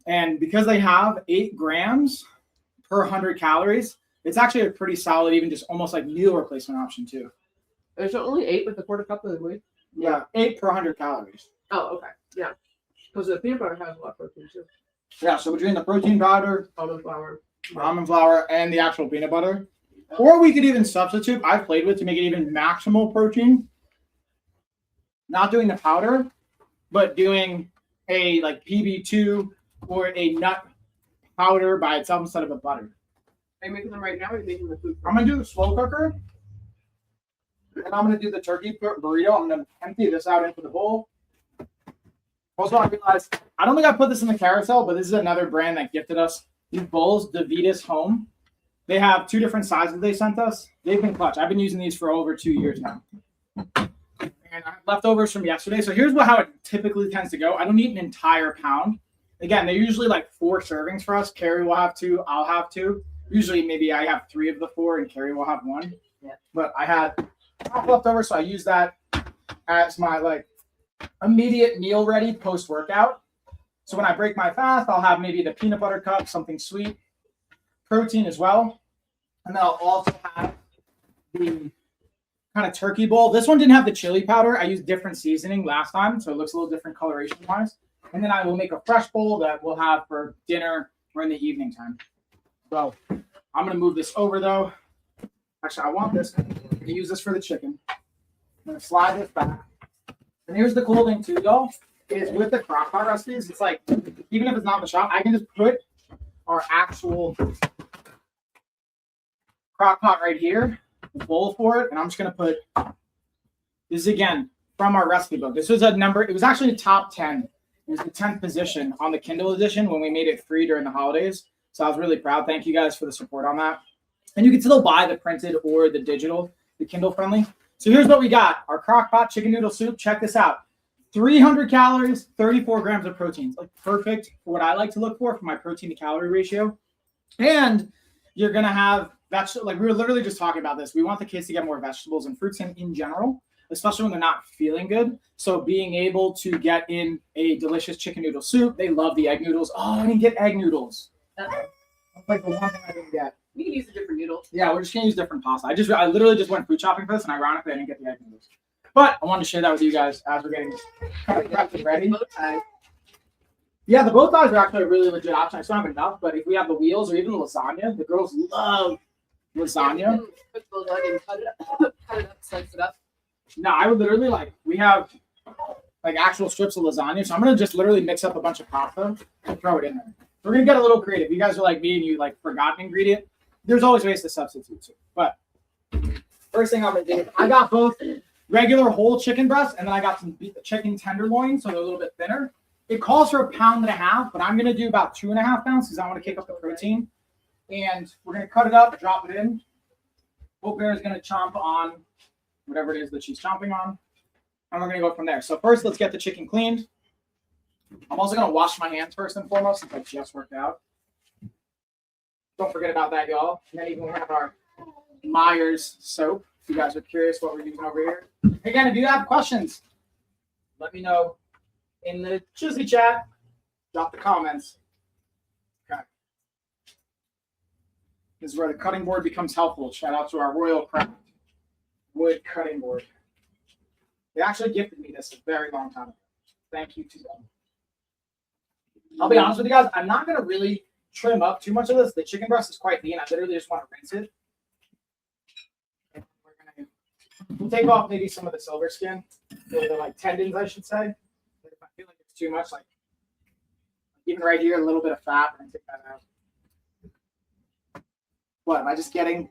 A: And because they have 8 grams per 100 calories, it's actually a pretty solid, even just almost like meal replacement option too.
B: There's only 8 with a 1/4 cup of the whey?
A: Yeah, 8 per 100 calories.
B: Oh, okay. Yeah. Because the peanut butter has a lot of protein too.
A: Yeah, so between the protein powder,
B: almond
A: flour, and the actual peanut butter. Or we could even substitute, I've played with to make it even maximal protein. Not doing the powder, but doing a like PB2 or a nut powder by itself instead of a butter.
B: Are you making them right now or are you making the food?
A: I'm going to do the slow cooker. And I'm going to do the turkey burrito. I'm going to empty this out into the bowl. Also, I realized, I don't think I put this in the carousel, but this is another brand that gifted us these bowls, Davita's Home. They have 2 different sizes they sent us. They've been clutch. I've been using these for over 2 years now. And I have leftovers from yesterday. So here's how it typically tends to go. I don't eat an entire pound. Again, they're usually like 4 servings for us. Carrie will have 2. I'll have 2. Usually maybe I have 3 of the 4 and Carrie will have 1. Yeah. But I had leftover, so I use that as my like immediate meal ready post-workout. So when I break my fast, I'll have maybe the peanut butter cup, something sweet, protein as well. And then I'll also have the kind of turkey bowl. This one didn't have the chili powder. I used different seasoning last time, so it looks a little different coloration-wise. And then I will make a fresh bowl that we'll have for dinner or in the evening time. So I'm going to move this over, though. Actually, I want this. I'm going to use this for the chicken. I'm going to slide this back. And here's the cool thing, too, y'all, is with the crock pot recipes, it's like, even if it's not in the shop, I can just put our actual crock pot right here, the bowl for it, and I'm just going to put, this is, again, from our recipe book. This was a number, it was actually the top 10. It was the 10th position on the Kindle edition when we made it free during the holidays. So I was really proud. Thank you guys for the support on that. And you can still buy the printed or the digital, the Kindle friendly. So here's what we got. Our crock pot chicken noodle soup. Check this out. 300 calories, 34 grams of protein. It's like perfect for what I like to look for my protein to calorie ratio. And you're going to have vegetables. Like we were literally just talking about this. We want the kids to get more vegetables and fruits in general, especially when they're not feeling good. So being able to get in a delicious chicken noodle soup. They love the egg noodles. Oh, I didn't get egg noodles. That's like the one thing I didn't get.
B: You can use a different noodle.
A: Yeah, we're just gonna use different pasta. I literally just went food shopping for this, and ironically, I didn't get the egg noodles. But I wanted to share that with you guys as we're getting kind of prepped and ready.
B: Bow tie.
A: Yeah, the bow ties are actually a really legit option. I still have enough, but if we have the wheels or even lasagna, the girls love lasagna.
B: Yeah, you can put the lasagna and cut it up, slice it up.
A: No, I would literally we have like actual strips of lasagna, so I'm gonna just literally mix up a bunch of pasta and throw it in there. We're gonna get a little creative. You guys are like me and you like forgot an ingredient. There's always ways to substitute too. But first thing I'm gonna do, I got both regular whole chicken breasts and then I got some chicken tenderloin, so they're a little bit thinner. It calls for 1.5 pounds, but I'm gonna do about 2.5 pounds because I want to kick up the protein. And we're gonna cut it up, drop it in. Hope Bear is gonna chomp on whatever it is that she's chomping on. And we're gonna go from there. So first, let's get the chicken cleaned. I'm also gonna wash my hands first and foremost since I just worked out. Don't forget about that, y'all. And then even we have our Myers soap. If you guys are curious what we're using over here. Again, if you have questions, let me know in the Chizzy chat. Drop the comments. Okay. This is where the cutting board becomes helpful. Shout out to our Royal Craft wood cutting board. They actually gifted me this a very long time ago. Thank you to them. I'll be honest with you guys, I'm not going to really trim up too much of this. The chicken breast is quite lean. I literally just want to rinse it. We'll take off maybe some of the silver skin, the tendons, I should say. If I feel like it's too much, even right here, a little bit of fat, and take that out. What, am I just getting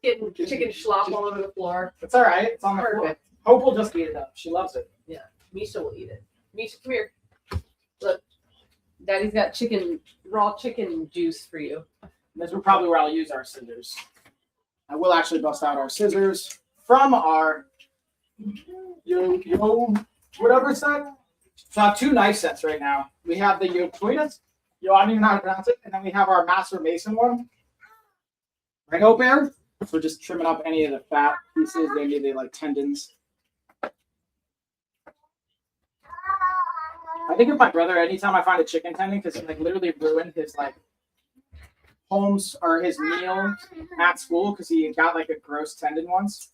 B: chicken schlop all over the floor?
A: It's all right. It's on the floor. Hope will just eat it up. She loves it.
B: Yeah, Misha will eat it. Misha, come here. Look, Daddy's got raw chicken juice for you.
A: And this is probably where I'll use our scissors. I will actually bust out our scissors from our whatever set. So I have 2 knife sets right now. We have the VO₂, I don't even know how to pronounce it, and then we have our Master Mason one. Right, Hope Bear? So just trimming up any of the fat pieces, any of the tendons. I think of my brother anytime I find a chicken tendon because he literally ruined his homes or his meal at school because he got a gross tendon once.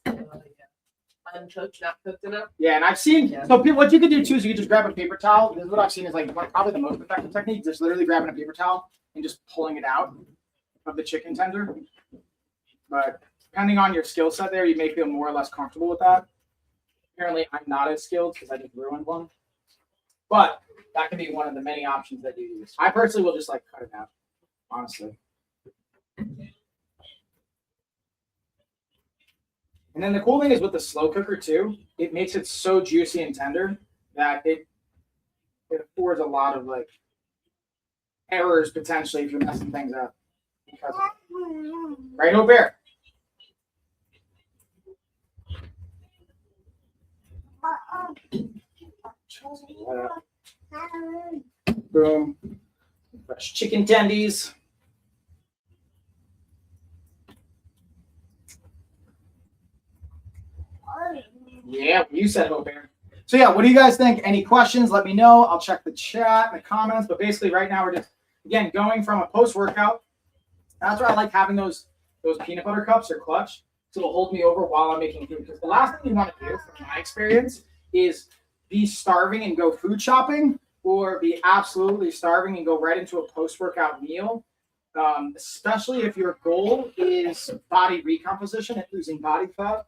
B: Uncooked, not cooked enough.
A: Yeah, and I've seen so people. What you can do too is you can just grab a paper towel. This is what I've seen is probably the most effective technique. Just literally grabbing a paper towel and just pulling it out of the chicken tender. But depending on your skill set, there you may feel more or less comfortable with that. Apparently, I'm not as skilled because I just ruined one. But that can be one of the many options that you use. I personally will just cut it out, honestly. And then the cool thing is with the slow cooker too, it makes it so juicy and tender that it affords a lot of errors potentially if you're messing things up. Because right over there. Boom. Fresh chicken tendies. Yeah, you said Hope Bear. So yeah, what do you guys think? Any questions? Let me know. I'll check the chat, the comments. But basically right now we're just, again, going from a post-workout. That's why I like having those peanut butter cups or clutch. So it'll hold me over while I'm making food. Because the last thing you want to do, from my experience, is be starving and go food shopping, or be absolutely starving and go right into a post-workout meal. Especially if your goal is body recomposition and losing body fat,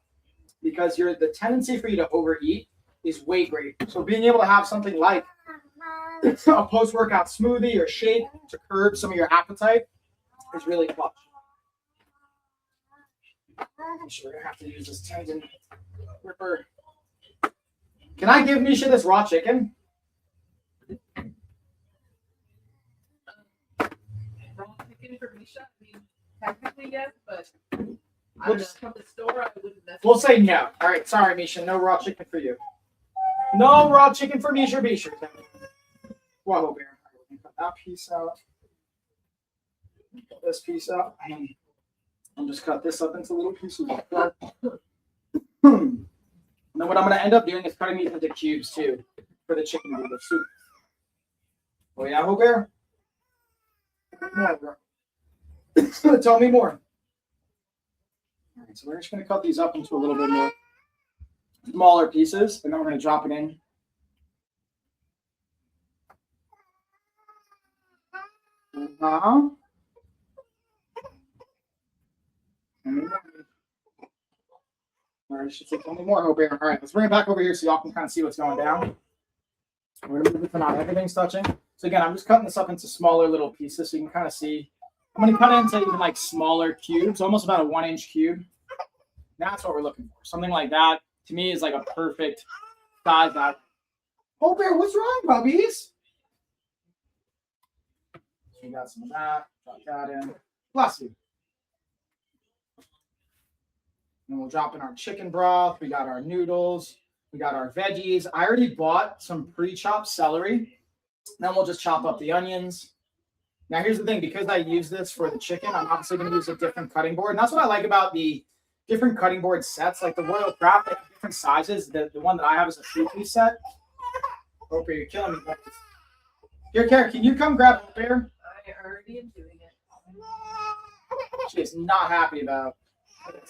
A: because the tendency for you to overeat is way greater. So being able to have something like a post-workout smoothie or shake to curb some of your appetite is really clutch. I'm sure we're gonna have to use this tendon ripper. Can I give Misha this raw chicken?
B: Raw chicken for Misha? I mean, technically yes, but I don't know. From the store, I wouldn't necessarily.
A: We'll say no. All right, sorry, Misha. No raw chicken for you. No raw chicken for Misha. Whoa, Bear. Cut that piece out. Cut this piece out. And I'll just cut this up into little pieces. And then what I'm going to end up doing is cutting these into cubes too for the chicken noodle soup. Oh yeah, Hope Bear? Tell me more. All right, so we're just going to cut these up into a little bit more smaller pieces, and then we're going to drop it in. All right, should take only more hope here. All right, let's bring it back over here so y'all can kind of see what's going down. We're going to move it to not everything's touching. So again, I'm just cutting this up into smaller little pieces so you can kind of see. I'm going to cut it into even like smaller cubes, almost about a 1-inch cube. That's what we're looking for. Something like that, to me, is like a perfect size. That. Oh, Bear, what's wrong, puppies? So we got some of that. Drop that in. Bless you. And we'll drop in our chicken broth. We got our noodles. We got our veggies. I already bought some pre-chopped celery. Then we'll just chop up the onions. Now, here's the thing. Because I use this for the chicken, I'm obviously going to use a different cutting board. And that's what I like about the different cutting board sets. Like the Royal Craft, they have different sizes. The one that I have is a 3-piece set. Hope you're killing me. Here, Kara, can you come grab a bear?
B: I already am doing it.
A: She is not happy about it.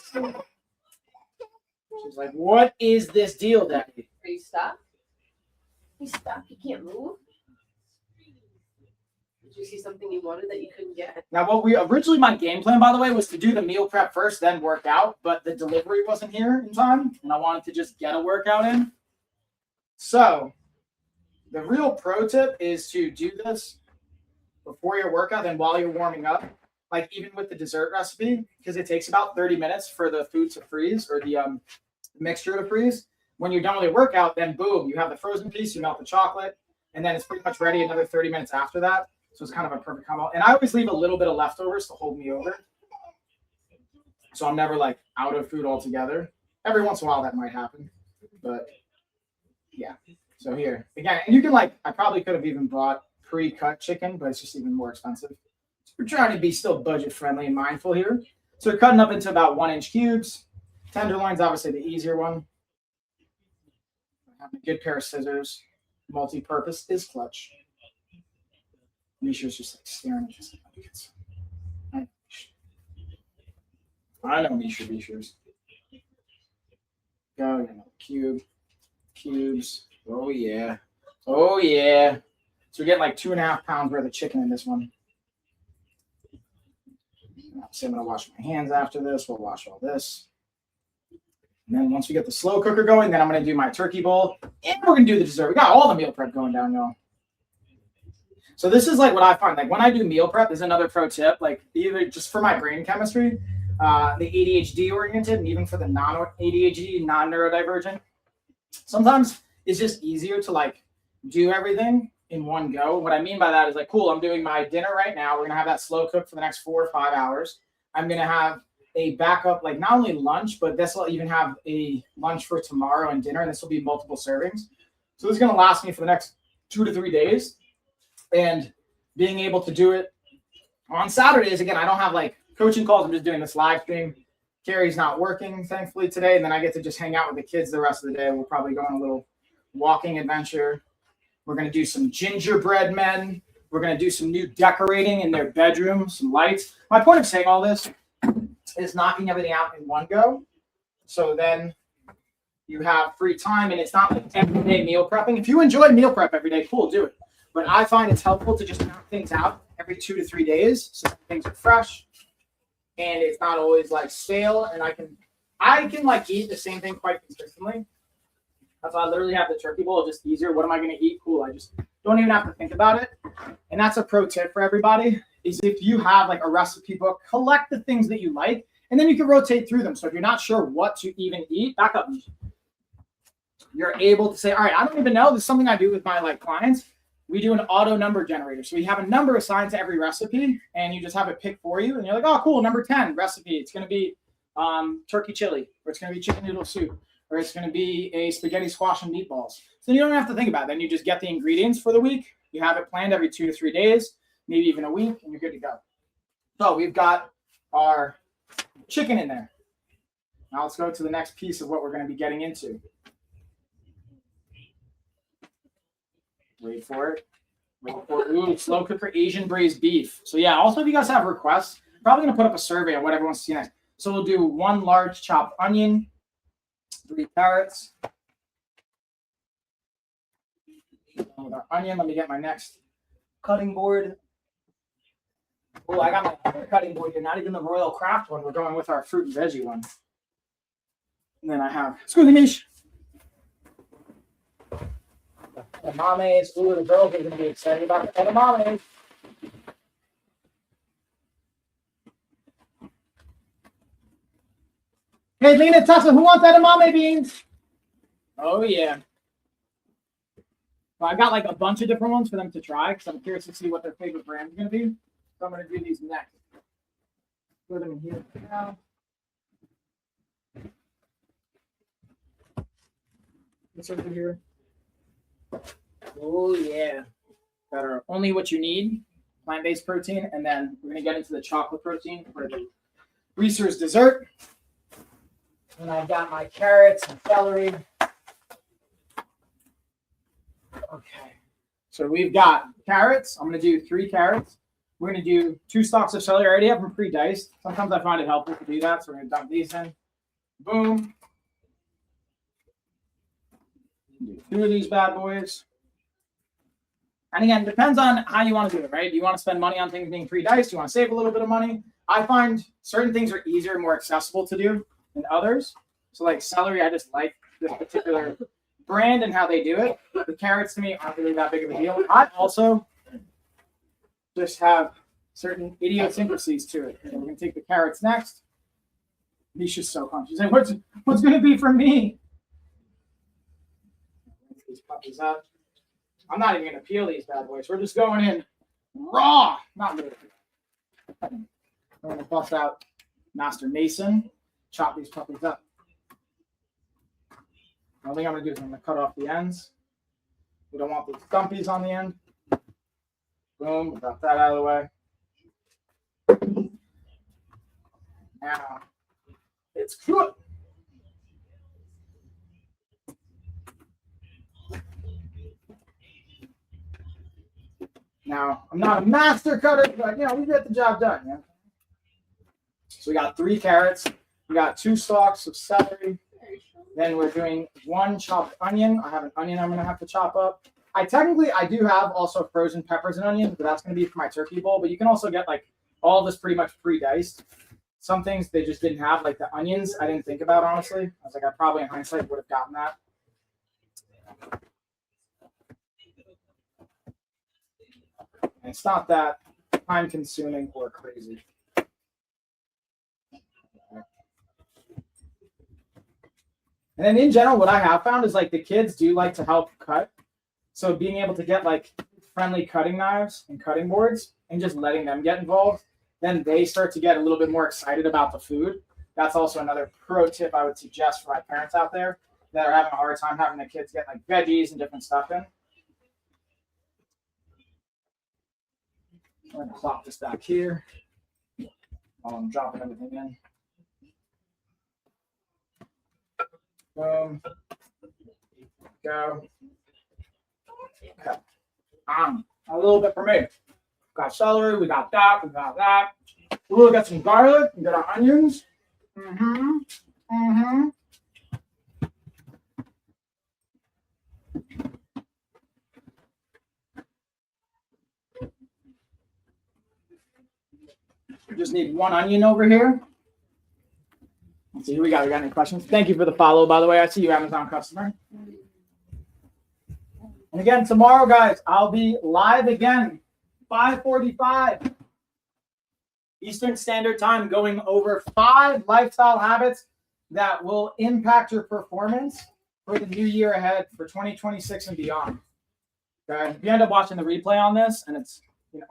A: She's like, what is this deal, Daddy?
B: Are you stuck? You stuck? You can't move? Did you see something you wanted that you couldn't get?
A: Now, what we originally, my game plan, by the way, was to do the meal prep first, then work out, but the delivery wasn't here in time, and I wanted to just get a workout in. So, the real pro tip is to do this before your workout, then while you're warming up, like even with the dessert recipe, because it takes about 30 minutes for the food to freeze or the mixture to freeze. When you're done with your workout, then boom, you have the frozen piece, you melt the chocolate, and then it's pretty much ready another 30 minutes after that. So it's kind of a perfect combo. And I always leave a little bit of leftovers to hold me over. So I'm never like out of food altogether. Every once in a while that might happen. But yeah. So here. Again, and you can like, I probably could have even bought pre-cut chicken, but it's just even more expensive. So we're trying to be still budget friendly and mindful here. So we're cutting up into about 1-inch cubes. Tenderloin's obviously the easier one. Having a good pair of scissors. Multi-purpose is clutch. Misha's just like staring at this. I know Misha's. Go, you know, cubes. Oh yeah. So we're getting like 2.5 pounds worth of chicken in this one. So I'm gonna wash my hands after this. We'll wash all this. And then once we get the slow cooker going, then I'm gonna do my turkey bowl, and we're gonna do the dessert. We got all the meal prep going down, y'all. So this is like what I find. Like when I do meal prep, is another pro tip. Like either just for my brain chemistry, the ADHD oriented, and even for the non-ADHD, non-neurodivergent, sometimes it's just easier to like do everything in one go. What I mean by that is like, cool, I'm doing my dinner right now. We're gonna have that slow cook for the next 4 or 5 hours. I'm gonna have a backup, like not only lunch, but this will even have a lunch for tomorrow and dinner. And this will be multiple servings. So this is gonna last me for the next 2 to 3 days. And being able to do it on Saturdays, again, I don't have like coaching calls. I'm just doing this live stream. Carrie's not working, thankfully, today. And then I get to just hang out with the kids the rest of the day. We'll probably go on a little walking adventure. We're going to do some gingerbread men. We're going to do some new decorating in their bedroom, some lights. My point of saying all this is knocking everything out in one go. So then you have free time, and it's not like everyday meal prepping. If you enjoy meal prep every day, cool, do it. But I find it's helpful to just knock things out every 2 to 3 days so things are fresh and it's not always like stale. And I can like eat the same thing quite consistently. That's why I literally have the turkey bowl. Just easier. What am I going to eat? Cool. I just don't even have to think about it. And that's a pro tip for everybody is if you have like a recipe book, collect the things that you like, and then you can rotate through them. So if you're not sure what to even eat, back up. You're able to say, all right, I don't even know. This is something I do with my like clients. We do an auto number generator. So we have a number assigned to every recipe, and you just have it pick for you. And you're like, oh, cool, number 10 recipe. It's going to be turkey chili, or it's going to be chicken noodle soup, or it's going to be a spaghetti squash and meatballs. So you don't have to think about it. Then you just get the ingredients for the week. You have it planned every 2 to 3 days, maybe even a week, and you're good to go. So we've got our chicken in there. Now let's go to the next piece of what we're going to be getting into. Wait for it. Ooh, slow cooker Asian braised beef. So yeah, also if you guys have requests probably going to put up a survey on what everyone wants to see next. So we'll do 1 large chopped onion, 3 carrots. With our onion, let me get my next cutting board. Oh, I got my cutting board here. Not even the Royal Craft one. We're going with our fruit and veggie one. And then I have Squealy edamames. Ooh, the girls are going to be excited about the edamames. Hey, Lena, Tessa, who wants edamame beans? Oh, yeah. Well, I got like a bunch of different ones for them to try because I'm curious to see what their favorite brand is going to be. So I'm going to do these next. Put them in here now. This over here. Oh, yeah. That are only what you need, plant-based protein. And then we're going to get into the chocolate protein for the Reese's dessert. And I've got my carrots and celery. Okay. So we've got carrots. I'm going to do 3 carrots. We're going to do 2 stalks of celery. I already have them pre-diced. Sometimes I find it helpful to do that. So we're going to dump these in. Boom. Do 2 of these bad boys. And again, it depends on how you want to do it, right? Do you want to spend money on things being pre-diced? Do you want to save a little bit of money? I find certain things are easier and more accessible to do than others. So like celery, I just like this particular brand and how they do it. The carrots to me aren't really that big of a deal. I also just have certain idiosyncrasies to it. So we're going to take the carrots next. Misha's so pumped. She's like, what's going to be for me? These puppies up. I'm not even going to peel these bad boys. We're just going in raw. Not really. We're going to bust out Master Mason. Chop these puppies up. The only thing I'm going to do is I'm going to cut off the ends. We don't want the stumpies on the end. Boom, got that out of the way. Now, it's good. Now, I'm not a master cutter, but, we get the job done. Yeah? So we got 3 carrots. We got 2 stalks of celery. Then we're doing 1 chopped onion. I have an onion I'm going to have to chop up. I do have also frozen peppers and onions, but that's going to be for my turkey bowl. But you can also get like all of this pretty much pre-diced. Some things they just didn't have, like the onions, I didn't think about, honestly. I was like, I probably in hindsight would have gotten that. And it's not that time consuming or crazy. And then in general, what I have found is like the kids do like to help cut. So being able to get like friendly cutting knives and cutting boards and just letting them get involved, then they start to get a little bit more excited about the food. That's also another pro tip I would suggest for my parents out there that are having a hard time having the kids get like veggies and different stuff in. I'm going to plop this back here while I'm dropping everything in. Boom. Go. Okay. A little bit for me. Got celery, we got that, we got that. Ooh, we got some garlic, we got our onions. We just need 1 onion over here. Let's see who we got. We got any questions? Thank you for the follow, by the way. I see you, Amazon customer. And again, tomorrow, guys, I'll be live again, 5:45 Eastern Standard Time, going over 5 lifestyle habits that will impact your performance for the new year ahead for 2026 and beyond. Okay, if you end up watching the replay on this and it's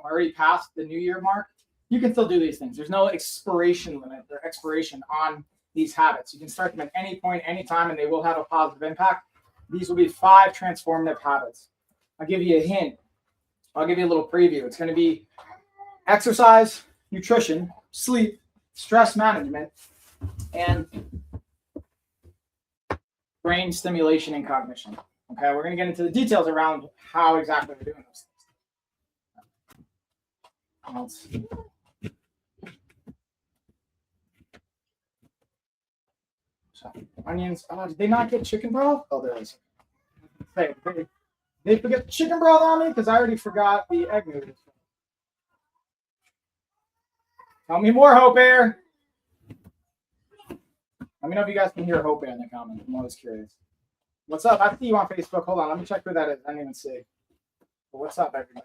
A: already past the new year mark, you can still do these things. There's no expiration limit or expiration on these habits. You can start them at any point, anytime, and they will have a positive impact. These will be 5 transformative habits. I'll give you a hint. I'll give you a little preview. It's going to be exercise, nutrition, sleep, stress management, and brain stimulation and cognition. Okay, we're going to get into the details around how exactly we're doing those things. Onions. Oh, did they not get chicken broth? Oh, there is. Hey, they forget the chicken broth on me because I already forgot the egg noodles. Tell me more, Hope Air. Let me know if you guys can hear Hope Air in the comments. I'm always curious. What's up? I see you on Facebook. Hold on. Let me check who that is. I didn't even see. But what's up, everybody?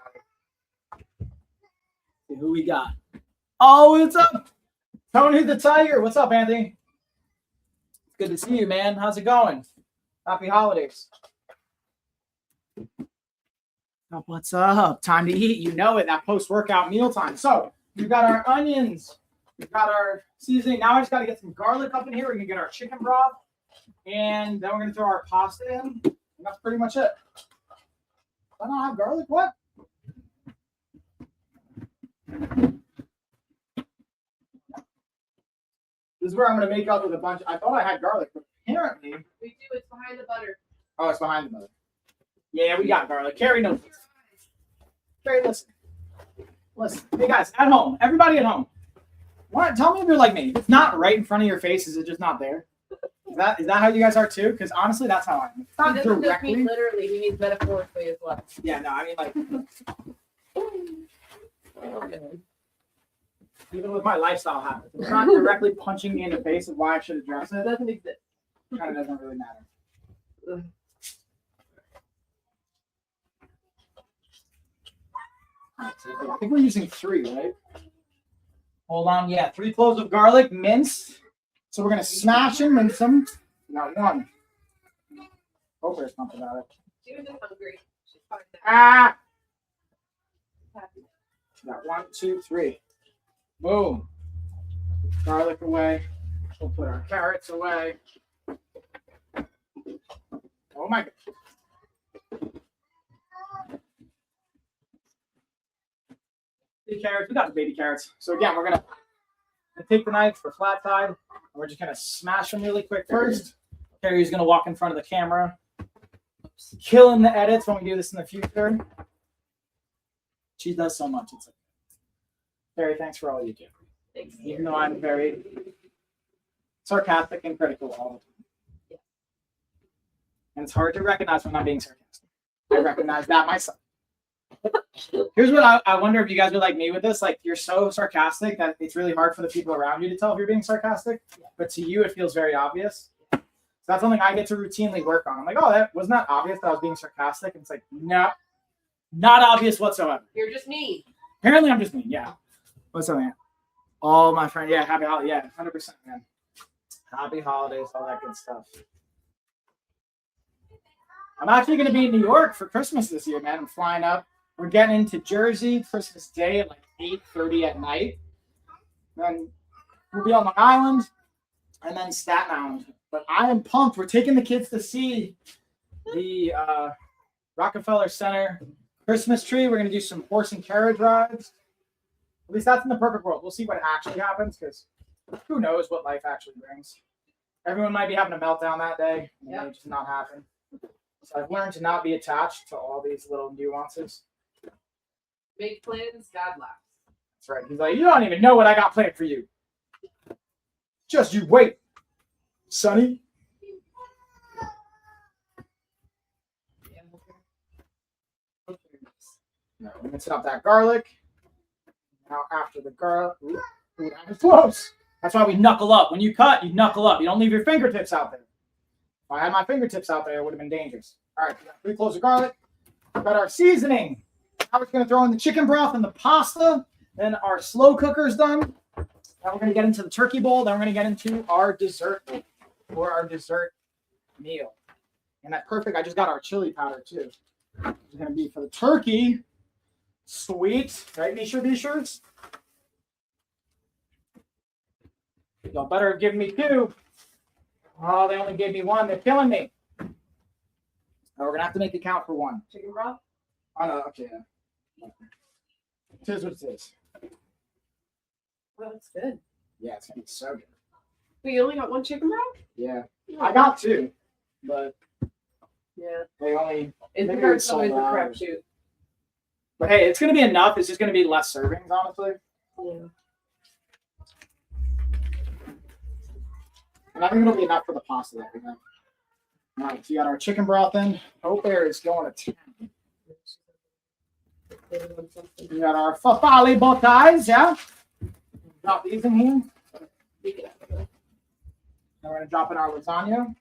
A: See who we got. Oh, what's up? Tony the Tiger. What's up, Anthony? Good to see you, man. How's it going? Happy holidays. Oh, what's up? Time to eat. You know it. That post-workout meal time. So we've got our onions. We've got our seasoning. Now I just got to get some garlic up in here. We're going to get our chicken broth. And then we're going to throw our pasta in. And that's pretty much it. I don't have garlic? What? This is where I'm going to make up with a bunch. I thought I had garlic, but apparently.
B: We do. It's behind the butter.
A: Oh, it's behind the butter. Yeah, we got garlic. Carrie knows. Carrie, listen. Listen. Hey, guys, at home. Everybody at home. What? Tell me if you're like me. If it's not right in front of your face, is it just not there? Is that how you guys are too? Because honestly, that's how I am. It's not
B: He doesn't just
A: directly.
B: mean literally. He means metaphorically as well.
A: Yeah, no, I mean like.
B: Okay.
A: Even with my lifestyle habits, it's not directly punching me in the face of why I should address
B: It
A: it.
B: doesn't exist.
A: Kind of doesn't really matter.
B: Ugh.
A: I think we're using 3, right? Hold on, yeah, 3 cloves of garlic minced. So we're gonna smash them, mince them. Not one. Hope there's something about it.
B: She was just hungry. She's fine now.
A: Ah!
B: Happy.
A: Got 1, 2, 3. Boom. Garlic away. We'll put our carrots away. Oh my god. Baby carrots. We got the baby carrots. So again, we're gonna take the knife for flat side. And we're just gonna smash them really quick first. Carrie's gonna walk in front of the camera, killing the edits when we do this in the future. She does so much. It's like, Carrie, thanks for all you do.
B: Thanks.
A: Even though I'm very sarcastic and critical all the time.
B: Yeah.
A: And it's hard to recognize when I'm being sarcastic. I recognize that myself. Here's what I wonder if you guys are like me with this. Like, you're so sarcastic that it's really hard for the people around you to tell if you're being sarcastic. But to you, it feels very obvious. So that's something I get to routinely work on. I'm like, oh, that wasn't that obvious that I was being sarcastic? And it's like, no, not obvious whatsoever.
B: You're just mean.
A: Apparently, I'm just mean. Yeah. What's up, man? All my friends. Yeah, happy holidays. Yeah, 100%, man. Happy holidays, all that good stuff. I'm actually going to be in New York for Christmas this year, man. I'm flying up. We're getting into Jersey Christmas Day at like 8:30 at night. Then we'll be on Long Island and then Staten Island. But I am pumped. We're taking the kids to see the Rockefeller Center Christmas tree. We're going to do some horse and carriage rides. At least that's in the perfect world. We'll see what actually happens because who knows what life actually brings. Everyone might be having a meltdown that day. It may just not happen. So I've learned to not be attached to all these little nuances.
B: Make plans, God laughs.
A: That's right. He's like, you don't even know what I got planned for you. Just you wait, Sonny. Now we're gonna set up that garlic. Now after the garlic, ooh, that was close. That's why we knuckle up. When you cut, you knuckle up. You don't leave your fingertips out there. If I had my fingertips out there, it would have been dangerous. All right, we got 3 cloves of garlic. We've got our seasoning. Now we're going to throw in the chicken broth and the pasta. Then our slow cooker's done. Now we're going to get into the turkey bowl. Then we're going to get into our dessert bowl for our dessert meal. And that's perfect. I just got our chili powder too. It's going to be for the turkey. Sweet. Right, Bishers? Y'all better have given me 2. Oh, they only gave me 1. They're killing me. Oh, we're going to have to make the count for 1.
B: Chicken broth?
A: Oh, no, okay. Yeah. It is what it is.
B: Well, that's good.
A: Yeah, it's going to be so good.
B: But you only got 1 chicken broth?
A: Yeah. I got 2, but
B: Yeah.
A: they only...
B: It's
A: maybe
B: always a
A: sold out.
B: crapshoot.
A: But hey, it's going to be enough. It's just going to be less servings, honestly.
B: Yeah.
A: And I think it'll be enough for the pasta that we have. All right, so you got our chicken broth in. Hope Bear is going to town. We got our farfalle bottais, yeah? Drop these in here. Now we're going to drop in our lasagna.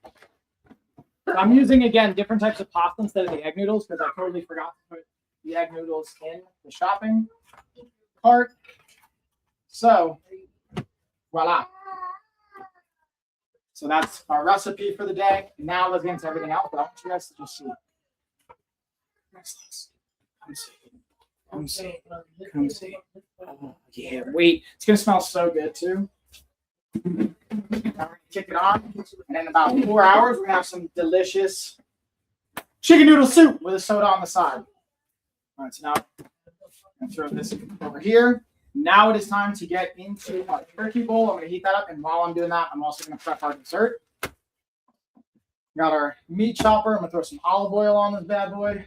A: I'm using, again, different types of pasta instead of the egg noodles because I totally forgot to put the egg noodles in the shopping cart. So, voila. So that's our recipe for the day. Now let's get into everything else. But I want you guys to just see. Come see. Come see. Come see. Oh, yeah, wait. It's going to smell so good, too. Now we're going to kick it on. And in about 4 hours, we're going to have some delicious chicken noodle soup with a soda on the side. All right, so now I'm going to throw this over here. Now it is time to get into our turkey bowl. I'm going to heat that up. And while I'm doing that, I'm also going to prep our dessert. Got our meat chopper. I'm going to throw some olive oil on this bad boy.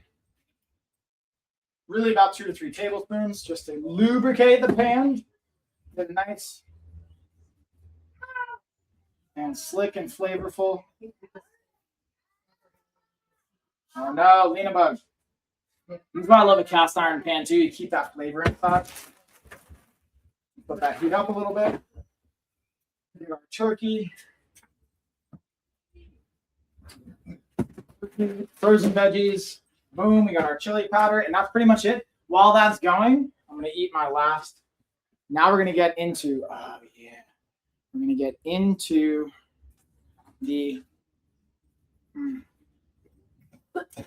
A: Really about 2 to 3 tablespoons just to lubricate the pan. Get it nice and slick and flavorful. Oh no, Lena bug. This is why I love a cast iron pan too. You keep that flavor inside. Put that heat up a little bit. We got our turkey. Frozen veggies. Boom, we got our chili powder, and that's pretty much it. While that's going, I'm going to eat my last. Now we're going to get into, oh yeah, we're going to get into the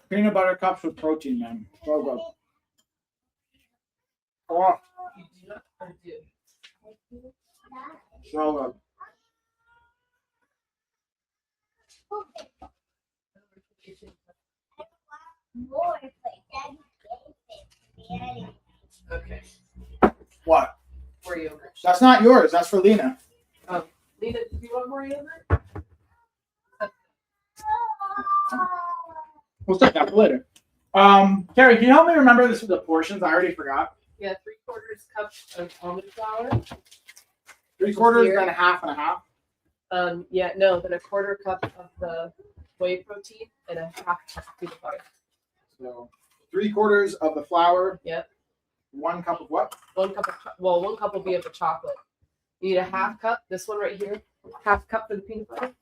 A: peanut butter cups with protein, man. So good. Oh, so good.
B: Okay.
A: What?
B: More yogurt.
A: That's not yours. That's for Lena.
B: Lena, do you want more yogurt?
A: We'll take that for later. Carrie, can you help me remember this with the portions? I already forgot.
B: Yeah, 3/4 cup of almond flour.
A: 3/4, then a half and a half.
B: Yeah, no, then a 1/4 cup of the whey protein and a half cup of peanut butter.
A: So 3/4 of the flour.
B: Yep.
A: 1 cup of what?
B: 1 cup of, 1 cup will be of the chocolate. You need a half cup, this one right here, half cup for the peanut butter.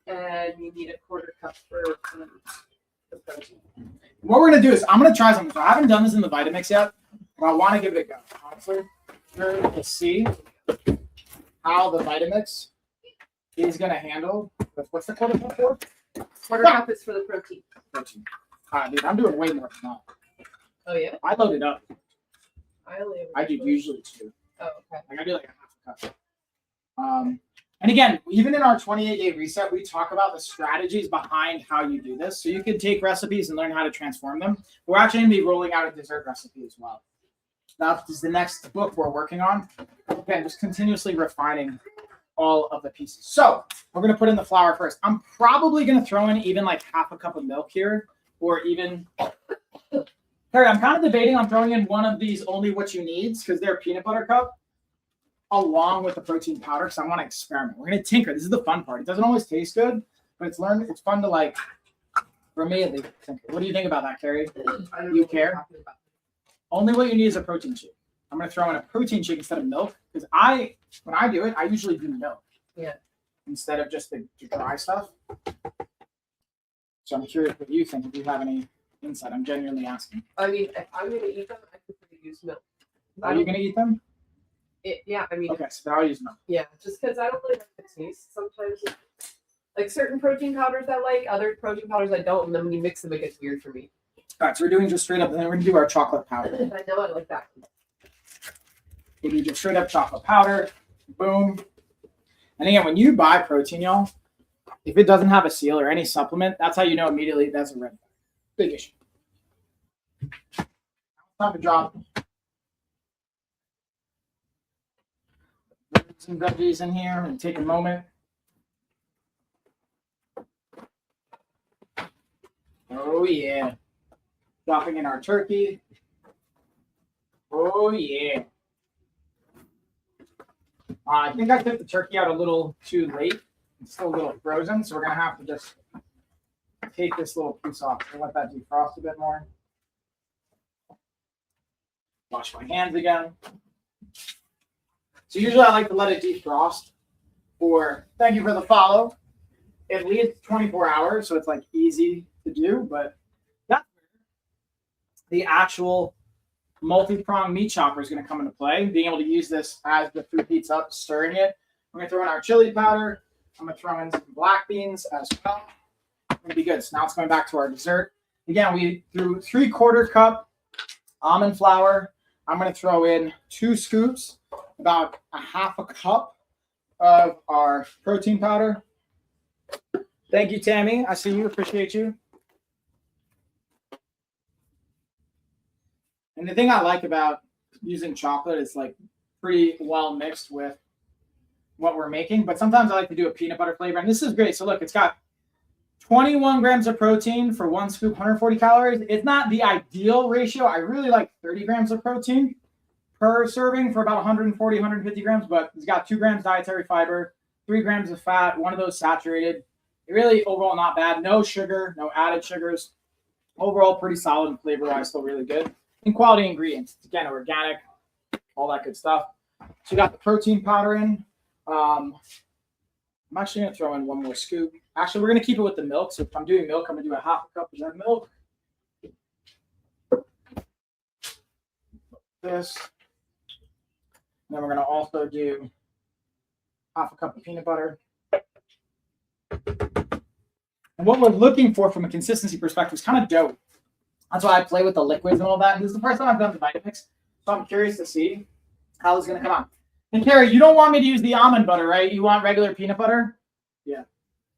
B: And you need a 1/4 cup for the protein.
A: What we're going to do is I'm going to try something. So I haven't done this in the Vitamix yet, but I want to give it a go. Honestly, to see how the Vitamix is going to handle. What's the 1/4 cup for?
B: 1/4 cup is for the protein.
A: Protein. Dude, I'm doing way more than that.
B: Oh, yeah?
A: I load it up. I do usually 2.
B: Oh, okay.
A: Like I do like a half a cup. And again, even in our 28-day reset, we talk about the strategies behind how you do this. So you can take recipes and learn how to transform them. We're actually going to be rolling out a dessert recipe as well. That is the next book we're working on. Again, just continuously refining all of the pieces. So we're going to put in the flour first. I'm probably going to throw in even like half a cup of milk here, or even... Harry, I'm kind of debating on throwing in one of these only what you needs because they're peanut butter cup along with the protein powder because I want to experiment. We're going to tinker. This is the fun part. It doesn't always taste good, but it's fun to like, for me at least, tinker. What do you think about that, Carrie? You care? Only what you need is a protein shake. I'm going to throw in a protein shake instead of milk because when I do it, I usually do milk.
B: Yeah. Instead
A: of just the dry stuff. So I'm curious what you think, if you have any insight. I'm genuinely asking.
B: I mean, if I'm going to eat them, I prefer to use milk.
A: Are you going to eat them?
B: Yeah, I mean.
A: Okay, so I'll use milk.
B: Yeah, just because I don't really like the taste sometimes. Like certain protein powders I like, other protein powders I don't, and then when you mix them, it gets weird for me.
A: All right, so we're doing just straight up, and then we're going to do our chocolate powder.
B: I know I like that.
A: We'll do just straight up chocolate powder. Boom. And again, when you buy protein, y'all, if it doesn't have a seal or any supplement, that's how you know immediately that's a red flag. Big issue. Time to drop some veggies in here and take a moment. Oh yeah. Dropping in our turkey. Oh yeah. I think I took the turkey out a little too late. It's still a little frozen, so we're gonna have to just take this little piece off and let that defrost a bit more. Wash my hands again. So usually I like to let it defrost for, thank you for the follow, at least 24 hours, so it's like easy to do, but that's where the actual multi-pronged meat chopper is going to come into play. Being able to use this as the food heats up, stirring it. We're going to throw in our chili powder. I'm going to throw in some black beans as well. It's going to be good. So now it's going back to our dessert. Again, we threw 3/4 cup almond flour. I'm going to throw in 2 scoops, about a 1/2 cup of our protein powder. Thank you, Tammy. I see you. Appreciate you. And the thing I like about using chocolate is like pretty well mixed with what we're making. But sometimes I like to do a peanut butter flavor. And this is great. So look, it's got 21 grams of protein for 1 scoop, 140 calories. It's not the ideal ratio. I really like 30 grams of protein per serving for about 140, 150 grams. But it's got 2 grams dietary fiber, 3 grams of fat, one of those saturated. Really, overall, not bad. No sugar, no added sugars. Overall, pretty solid and flavor-wise, still really good. And quality ingredients. Again, organic, all that good stuff. So you got the protein powder in. I'm actually going to throw in 1 more scoop. Actually, we're going to keep it with the milk. So if I'm doing milk, I'm going to do a 1/2 cup of that milk. This. And then we're going to also do 1/2 cup of peanut butter. And what we're looking for from a consistency perspective is kind of dough. That's why I play with the liquids and all that. And this is the first time I've done the Vitamix, so I'm curious to see how it's going to come out. And Carrie, you don't want me to use the almond butter, right? You want regular peanut butter? Yeah.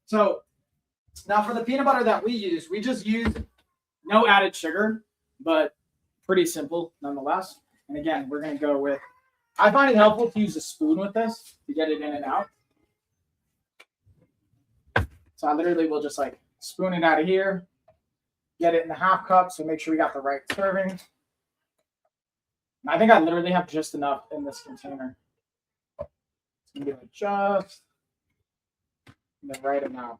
A: So now for the peanut butter that we just use no added sugar, but pretty simple nonetheless. And again, we're going to go with, I find it helpful to use a spoon with this to get it in and out. So I literally will just like spoon it out of here, get it in the 1/2 cup, so make sure we got the right serving. And I think I literally have just enough in this container. It's gonna be like just the right amount.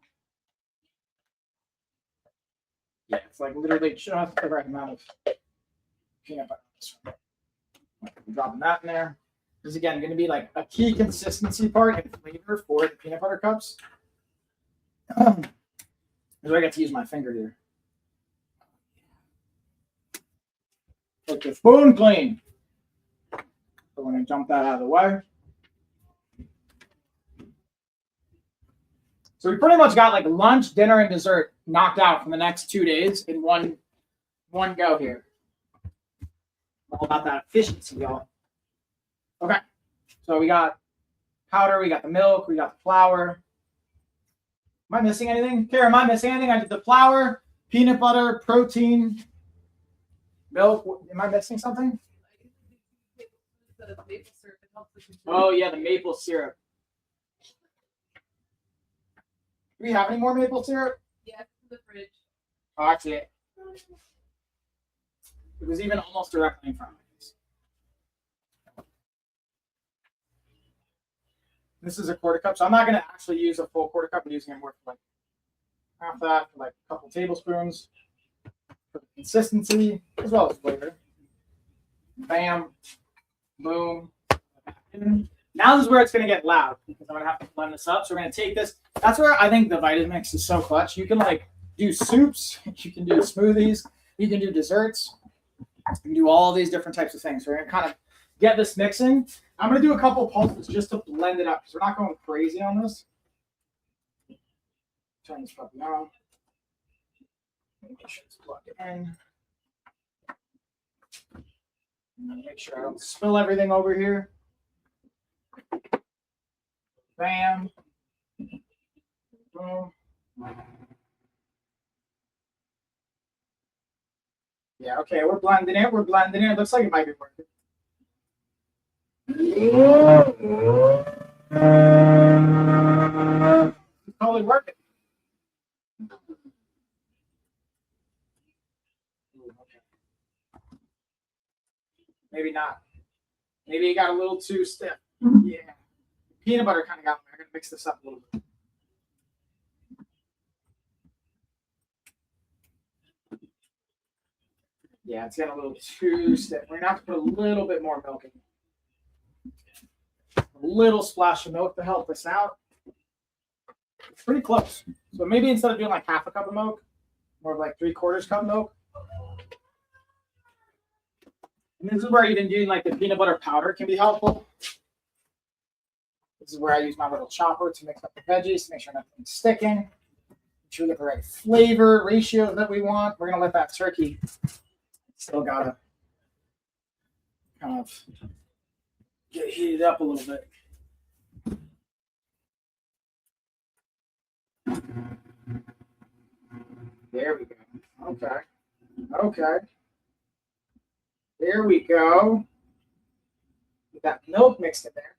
A: Yeah, it's like literally just the right amount of peanut butter. Dropping that in there. This is again going to be like a key consistency part and flavor for the peanut butter cups. So I got to use my finger here. Get your spoon clean. So we're going to jump that out of the way. So we pretty much got like lunch, dinner, and dessert knocked out for the next 2 days in one go here. All about that efficiency, y'all. Okay. So we got powder, we got the milk, we got the flour. Am I missing anything? Kara, am I missing anything? I did the flour, peanut butter, protein, milk. Am I missing something? Oh, yeah, the maple syrup. Do we have any more maple syrup?
B: Yeah, in the fridge.
A: Oh, actually, it was even almost directly in front of me. This is a 1/4 cup, so I'm not going to actually use a full 1/4 cup. I'm using it more for like half that, for like a couple tablespoons for consistency as well as flavor. Bam, boom. Now this is where it's going to get loud because I'm going to have to blend this up. So we're going to take this. That's where I think the Vitamix is so clutch. You can like do soups, you can do smoothies, you can do desserts, you can do all these different types of things. So we're going to kind of get this mixing. I'm going to do a couple pulses just to blend it up because we're not going crazy on this. Turn this puppy on. Make sure it's plugged in. And make sure I don't spill everything over here. Bam. Boom. Yeah, okay, we're blending it. We're blending it. It looks like it might be working. It's totally working. Maybe not. Maybe it got a little too stiff. Yeah. peanut butter kind of got me. I'm going to mix this up a little bit. Yeah, it's getting a little too stiff. We're going to have to put a little bit more milk in. A little splash of milk to help us out. It's pretty close. So maybe instead of doing like half a cup of milk, more of like 3/4 cup milk. And this is where even doing like the peanut butter powder can be helpful. This is where I use my little chopper to mix up the veggies to make sure nothing's sticking. Make sure we get the right flavor ratio that we want. We're gonna let that turkey still gotta kind of get heated up a little bit. There we go. Okay. Okay. There we go. Get that milk mixed in there.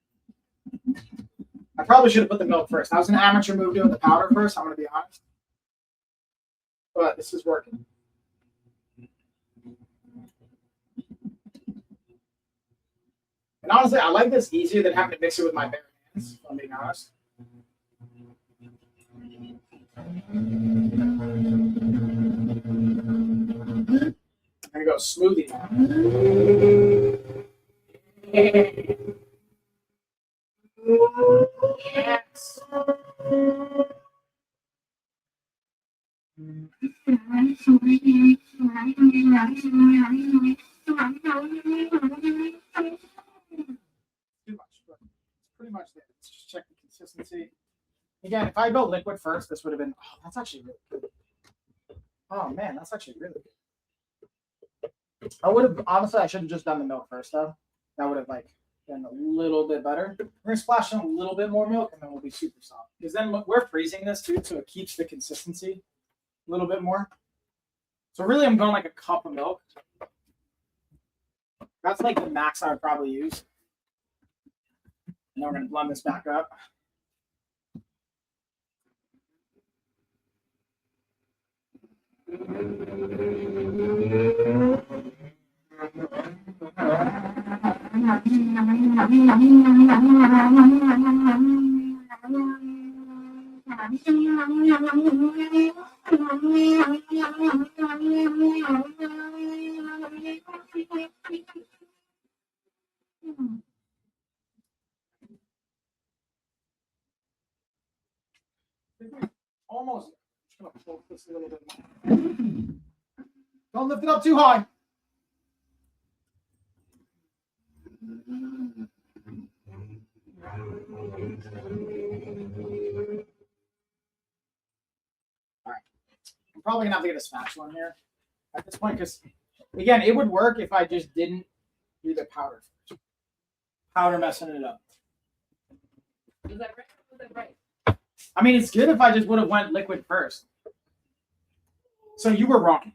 A: I probably should have put the milk first. That was an amateur move doing the powder first, I'm going to be honest. But this is working. And honestly, I like this easier than having to mix it with my bare hands, if I'm being honest. I'm going to go smoothie now. Yes. Too much, but it's pretty much there. Let's just check the consistency. Again, if I go liquid first, this would have been, oh, that's actually really good. Oh man, that's actually really good. I would have, honestly, I should have just done the milk first though. That would have like been a little bit better. We're gonna splash in a little bit more milk and then we'll be super soft. Because then we're freezing this too, so it keeps the consistency a little bit more. So really I'm going like a cup of milk. That's like the max I would probably use. And then we're gonna blend this back up. Almost. Just gonna pull this a little bit more. Don't lift it up too high. All right. I'm probably gonna have to get a spatula in here at this point because, again, it would work if I just didn't do the powder first. Powder messing it up.
B: Is that right? Was that right?
A: I mean, it's good if I just would have went liquid first. So you were wrong.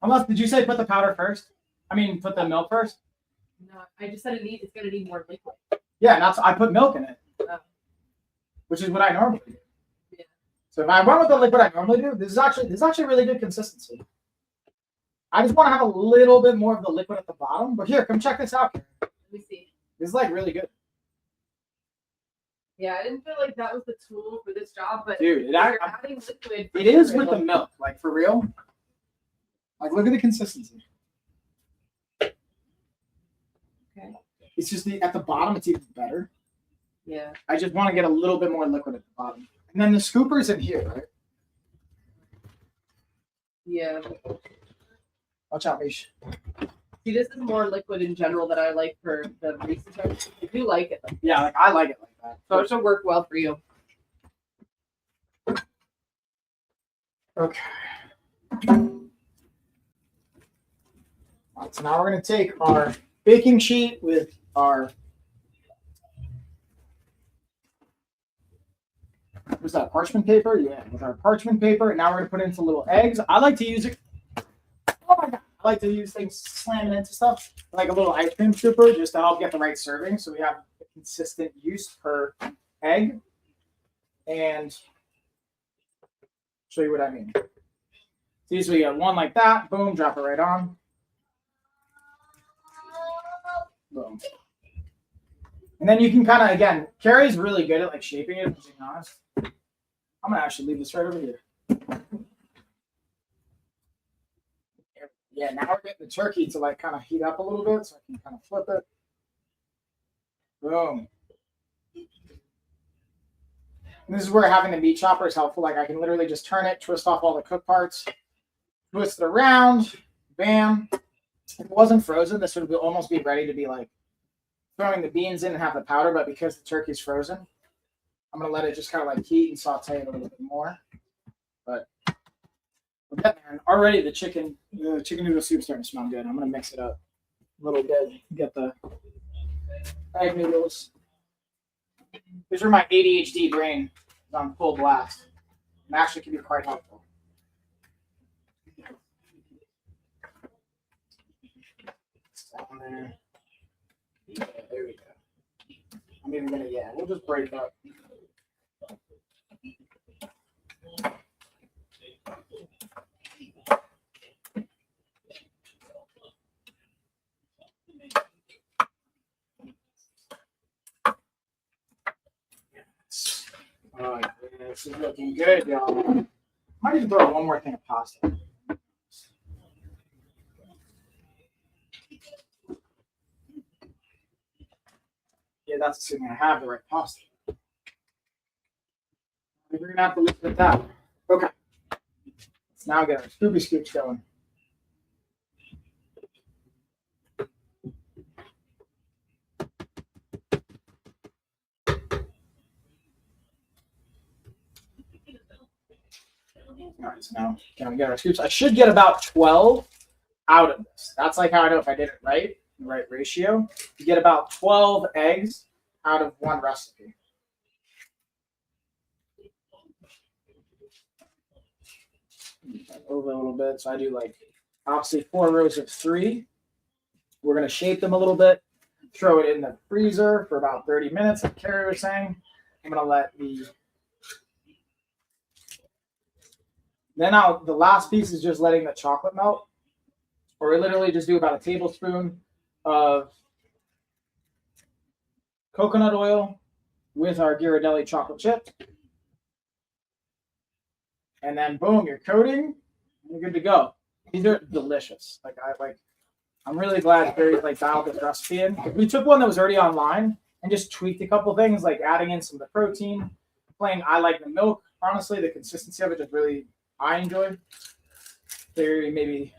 A: Unless, did you say put the powder first? I mean, put the milk first?
B: No, I just said it's going to need more liquid.
A: Yeah, and that's, I put milk in it, which is what I normally do.
B: Yeah.
A: So if I went with the liquid I normally do, this is actually really good consistency. I just want to have a little bit more of the liquid at the bottom. But here, come check this out.
B: Let me see.
A: This is like really good.
B: Yeah, I didn't feel like that was the tool for this job, but
A: dude,
B: adding liquid.
A: It is with the milk, like for real. Like, look at the consistency.
B: Okay.
A: It's just at the bottom, it's even better.
B: Yeah.
A: I just want to get a little bit more liquid at the bottom. And then the scooper's in here, right?
B: Yeah.
A: Watch out, Mish.
B: See, this is more liquid in general that I like for the research. I do like it.
A: Yeah, like I like it like that.
B: So it should work well for you.
A: Okay. All right, so now we're going to take our baking sheet with our, what's that, parchment paper? Yeah, with our parchment paper. And now we're going to put in some little eggs. I like to use it. Oh my God. I like to use things slamming into stuff, like a little ice cream scooper, just to help get the right serving. So we have a consistent use per egg. And show you what I mean. See, so we get one like that. Boom, drop it right on. Boom. And And then you can kind of, again, Carrie's really good at like shaping it, to be honest. I'm gonna actually leave this right over here. Yeah, now we're getting the turkey to like kind of heat up a little bit, so I can kind of flip it. Boom. And this is where having the meat chopper is helpful. Like I can literally just turn it, twist off all the cook parts, twist it around, bam. If it wasn't frozen, this would almost be ready to be like throwing the beans in and have the powder, but because the turkey's frozen, I'm gonna let it just kind of like heat and saute it a little bit more. But we're getting there. And already the chicken noodle soup is starting to smell good. I'm gonna mix it up a little bit. Get the egg noodles. These are my ADHD brain on full blast. And actually can be quite helpful. Down there. Yeah, there we go. I'm even gonna, we'll just break up. Oh, yeah, this is looking good, y'all. Might even throw one more thing of pasta. Yeah, that's assuming I have the right pasta. We're gonna have to look at that. Okay. Let's now get our Scooby Scoops going. All right, so now can we get our scoops? I should get about 12 out of this. That's like how I know if I did it right, the right ratio. You get about 12 eggs out of one recipe. Over a little bit. So I do like obviously 4 rows of 3. We're gonna shape them a little bit, throw it in the freezer for about 30 minutes, like Carrie was saying. I'm gonna let the last piece is just letting the chocolate melt. Or we literally just do about a tablespoon of coconut oil with our Ghirardelli chocolate chip. And then boom, you're coating, and you're good to go. These are delicious. I'm really glad Barry's like dialed this recipe in. We took one that was already online and just tweaked a couple things, like adding in some of the protein, I like the milk. Honestly, the consistency of it just really I enjoyed. Barry maybe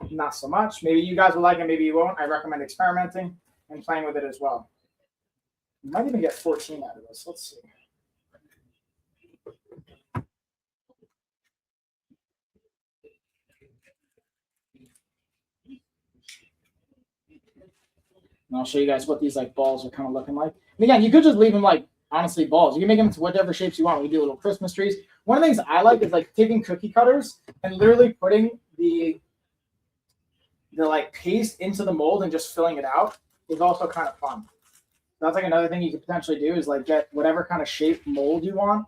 A: not so much. Maybe you guys will like it, maybe you won't. I recommend experimenting and playing with it as well. You might even get 14 out of this. Let's see. And I'll show you guys what these like balls are kind of looking like. And again, you could just leave them like honestly balls. You can make them into whatever shapes you want. We do little Christmas trees. One of the things I like is like taking cookie cutters and literally putting the like paste into the mold and just filling it out is also kind of fun. So that's like another thing you could potentially do is like get whatever kind of shape mold you want.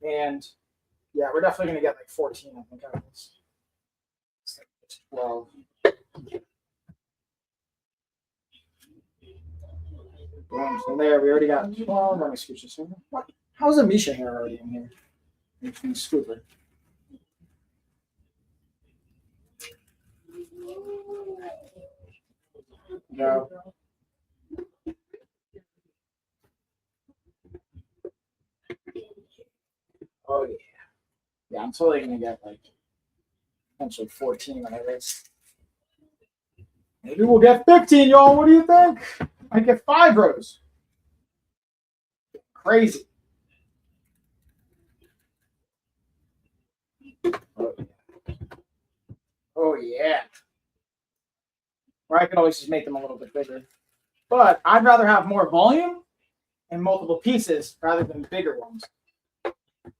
A: And yeah, we're definitely gonna get like 14, I think, out of this. 12. Boom. So there, we already got 12. Let me scooch this over. What? How's the Misha hair already in here? It's going to scoop it. No. Oh, yeah. Yeah, I'm totally going to get like potentially 14 out of this. Maybe we'll get 15, y'all. What do you think? I get 5 rows. Crazy. Oh yeah. Or I could always just make them a little bit bigger. But I'd rather have more volume and multiple pieces rather than bigger ones.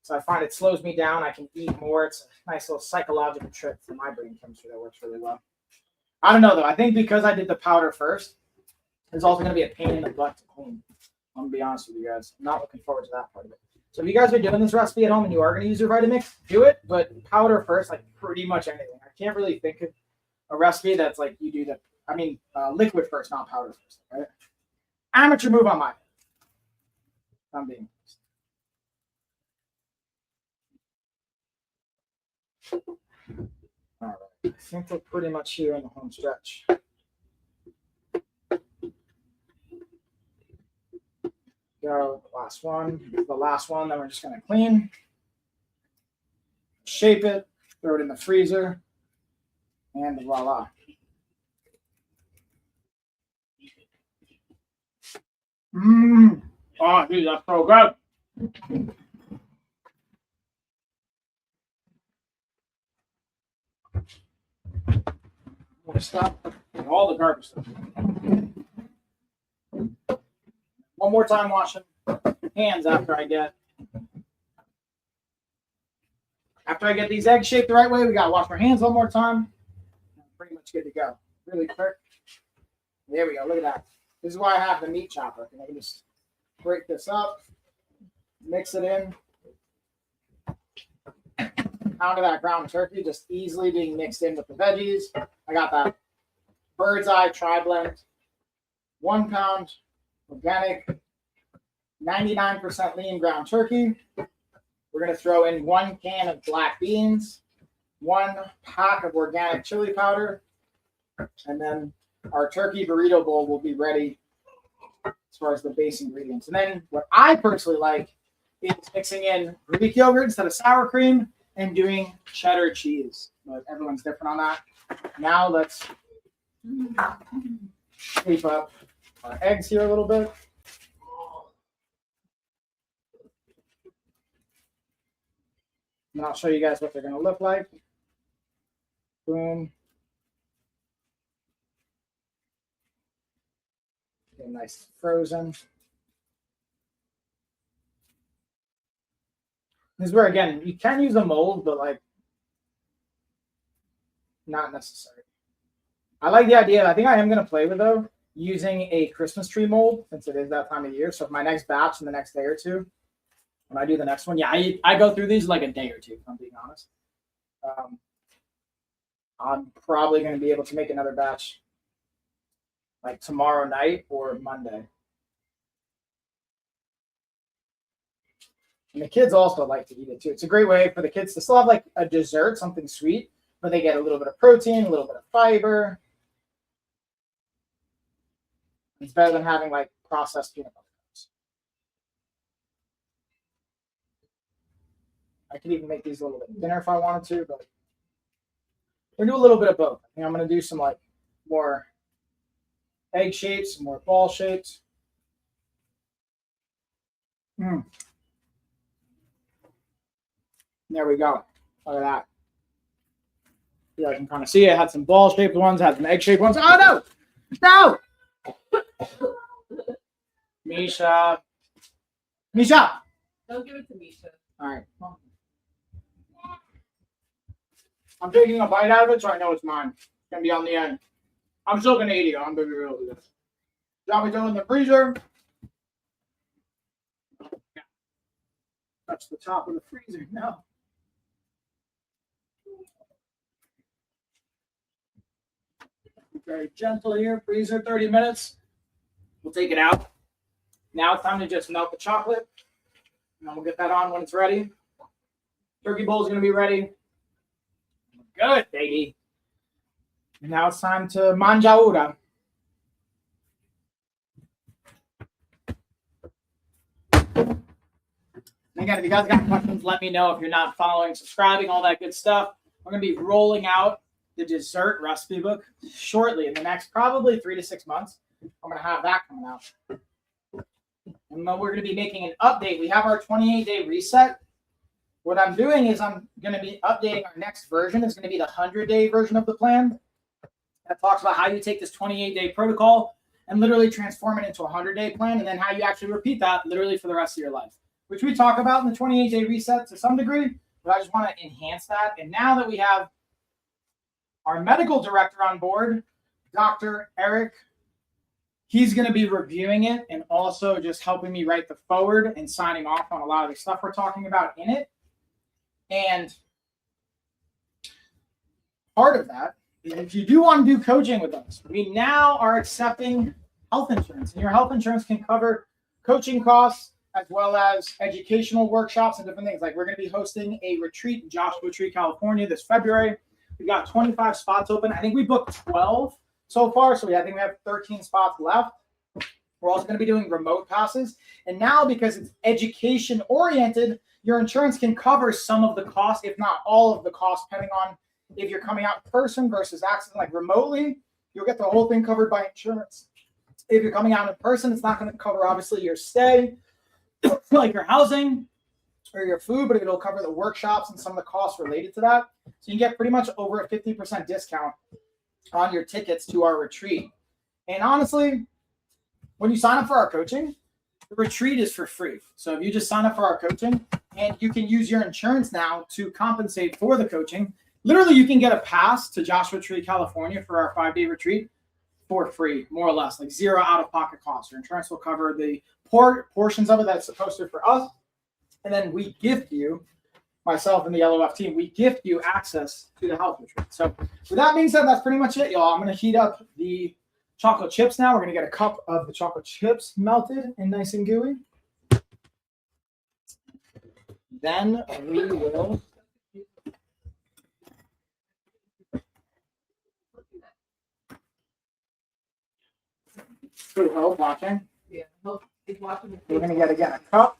A: So I find it slows me down. I can eat more. It's a nice little psychological trick for my brain chemistry that works really well. I don't know though. I think because I did the powder first, it's also going to be a pain in the butt to clean. I'm going to be honest with you guys. I'm not looking forward to that part of it. So if you guys are doing this recipe at home and you are going to use your Vitamix, do it, but powder first, like pretty much anything. I can't really think of a recipe that's like you do liquid first, not powder first, right? Amateur move on my I'm being all right. I think we're pretty much here in the home stretch. Go the last one. The last one that we're just gonna clean. Shape it, throw it in the freezer, and voila. Oh, dude, that's so good. We'll stop all the garbage stuff. One more time washing hands after I get these eggs shaped the right way. We gotta wash our hands one more time. Pretty much good to go. Really quick. There we go. Look at that. This is why I have the meat chopper. I can just break this up, mix it in. Pound of that ground turkey just easily being mixed in with the veggies. I got that bird's eye tri-blend. 1 pound organic, 99% lean ground turkey. We're going to throw in 1 can of black beans, 1 pack of organic chili powder, and then our turkey burrito bowl will be ready as far as the base ingredients. And then what I personally like is mixing in Greek yogurt instead of sour cream and doing cheddar cheese. But everyone's different on that. Now let's shape up our eggs here a little bit. And I'll show you guys what they're going to look like. Boom. Get nice frozen. This is where, again, you can use a mold, but like not necessary. I like the idea. I think I am going to play with, though, using a Christmas tree mold since it is that time of year. So for my next batch in the next day or two, when I do the next one, yeah, I go through these like a day or two, if I'm being honest. I'm probably going to be able to make another batch like tomorrow night or Monday. And the kids also like to eat it too. It's a great way for the kids to still have like a dessert, something sweet, but they get a little bit of protein, a little bit of fiber. It's better than having like processed peanut butter cups. I could even make these a little bit thinner if I wanted to, but we're gonna do a little bit of both. I think I'm gonna do some like more egg shapes, more ball shapes. There we go. Look at that. Yeah, I can kind of see it. I had some ball-shaped ones, had some egg-shaped ones. Oh, no! No! Misha. Misha!
B: Don't give it to Misha.
A: All right. I'm taking a bite out of it, so I know it's mine. It's going to be on the end. I'm still going to eat it. I'm going to be real with this. Got me down in the freezer. Touch the top of the freezer. No. Very gentle here. Freezer 30 minutes. We'll take it out. Now it's time to just melt the chocolate. And we'll get that on when it's ready. Turkey bowl is going to be ready. Good, baby. And now it's time to mangiaura. Again, if you guys got questions, let me know. If you're not following, subscribing, all that good stuff. We're going to be rolling out the dessert recipe book shortly in the next probably 3 to 6 months. I'm going to have that coming out. And then we're going to be making an update. We have our 28-day reset. What I'm doing is I'm going to be updating our next version. It's going to be the 100-day version of the plan. That talks about how you take this 28-day protocol and literally transform it into a 100-day plan, and then how you actually repeat that literally for the rest of your life, which we talk about in the 28-day reset to some degree, but I just want to enhance that. And now that we have our medical director on board, Dr. Eric, he's going to be reviewing it and also just helping me write the forward and signing off on a lot of the stuff we're talking about in it. And part of that is if you do want to do coaching with us, we now are accepting health insurance. And your health insurance can cover coaching costs as well as educational workshops and different things. Like we're going to be hosting a retreat in Joshua Tree, California this February. We got 25 spots open. I think we booked 12 so far. So I think we have 13 spots left. We're also going to be doing remote passes. And now because it's education oriented, your insurance can cover some of the cost, if not all of the cost, depending on if you're coming out in person versus accessing like remotely, you'll get the whole thing covered by insurance. If you're coming out in person, it's not going to cover obviously your stay, like your housing or your food, but it'll cover the workshops and some of the costs related to that. So you get pretty much over a 50% discount on your tickets to our retreat. And honestly, when you sign up for our coaching, the retreat is for free. So if you just sign up for our coaching and you can use your insurance now to compensate for the coaching, literally you can get a pass to Joshua Tree, California for our 5-day retreat for free, more or less, like zero out-of-pocket costs. Your insurance will cover the portions of it that's supposed to for us. And then we gift you, myself and the LOF team, we gift you access to the health retreat. So with that being said, that's pretty much it, y'all. I'm going to heat up the chocolate chips now. We're going to get a cup of the chocolate chips melted and nice and gooey. Then we will... Good help watching.
B: Yeah, he's watching.
A: We're going to get, again, a cup.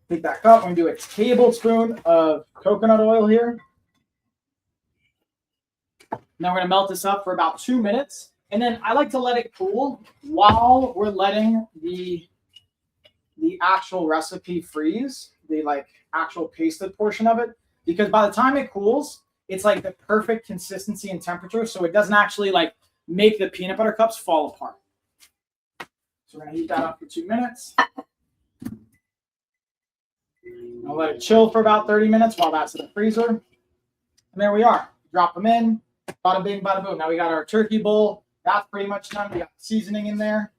A: Take that cup. I'm going to do a tablespoon of coconut oil here. Now we're going to melt this up for about 2 minutes. And then I like to let it cool while we're letting the actual recipe freeze, the like actual pasted portion of it. Because by the time it cools, it's like the perfect consistency and temperature. So it doesn't actually like make the peanut butter cups fall apart. So we're going to heat that up for 2 minutes. I'll let it chill for about 30 minutes while that's in the freezer. And there we are. Drop them in. Bada bing, bada boom. Now we got our turkey bowl. That's pretty much done. We got seasoning in there.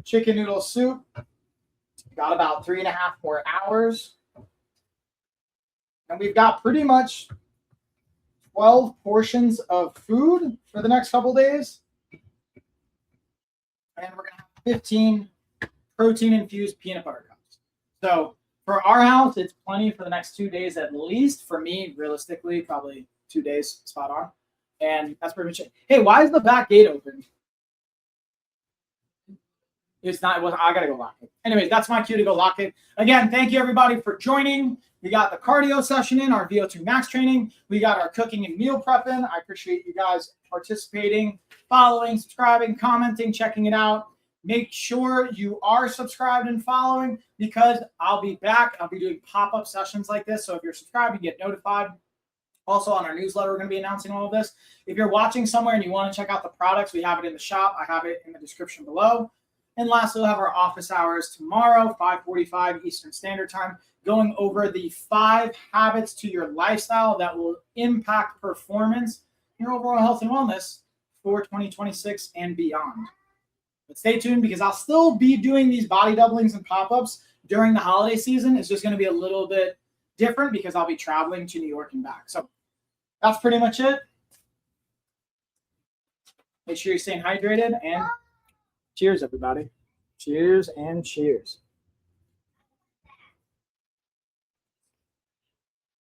A: Chicken noodle soup. Got about 3.5 more hours. And we've got pretty much 12 portions of food for the next couple days. And we're going to have 15 protein-infused peanut butter cups. So for our house, it's plenty for the next 2 days at least. For me, realistically, probably 2 days, spot on. And that's pretty much it. Hey, why is the back gate open? It's not. Well, I got to go lock it. Anyways, that's my cue to go lock it. Again, thank you, everybody, for joining. We got the cardio session in, our VO2 max training. We got our cooking and meal prep in. I appreciate you guys participating, following, subscribing, commenting, checking it out. Make sure you are subscribed and following because I'll be back. I'll be doing pop-up sessions like this. So if you're subscribed, you get notified. Also on our newsletter, we're going to be announcing all of this. If you're watching somewhere and you want to check out the products, we have it in the shop. I have it in the description below. And lastly, we'll have our office hours tomorrow, 5:45 Eastern Standard Time, going over the 5 habits to your lifestyle that will impact performance, your overall health and wellness for 2026 and beyond. But stay tuned because I'll still be doing these body doublings and pop-ups during the holiday season. It's just going to be a little bit different because I'll be traveling to New York and back. So that's pretty much it. Make sure you're staying hydrated and cheers, everybody. Cheers and cheers.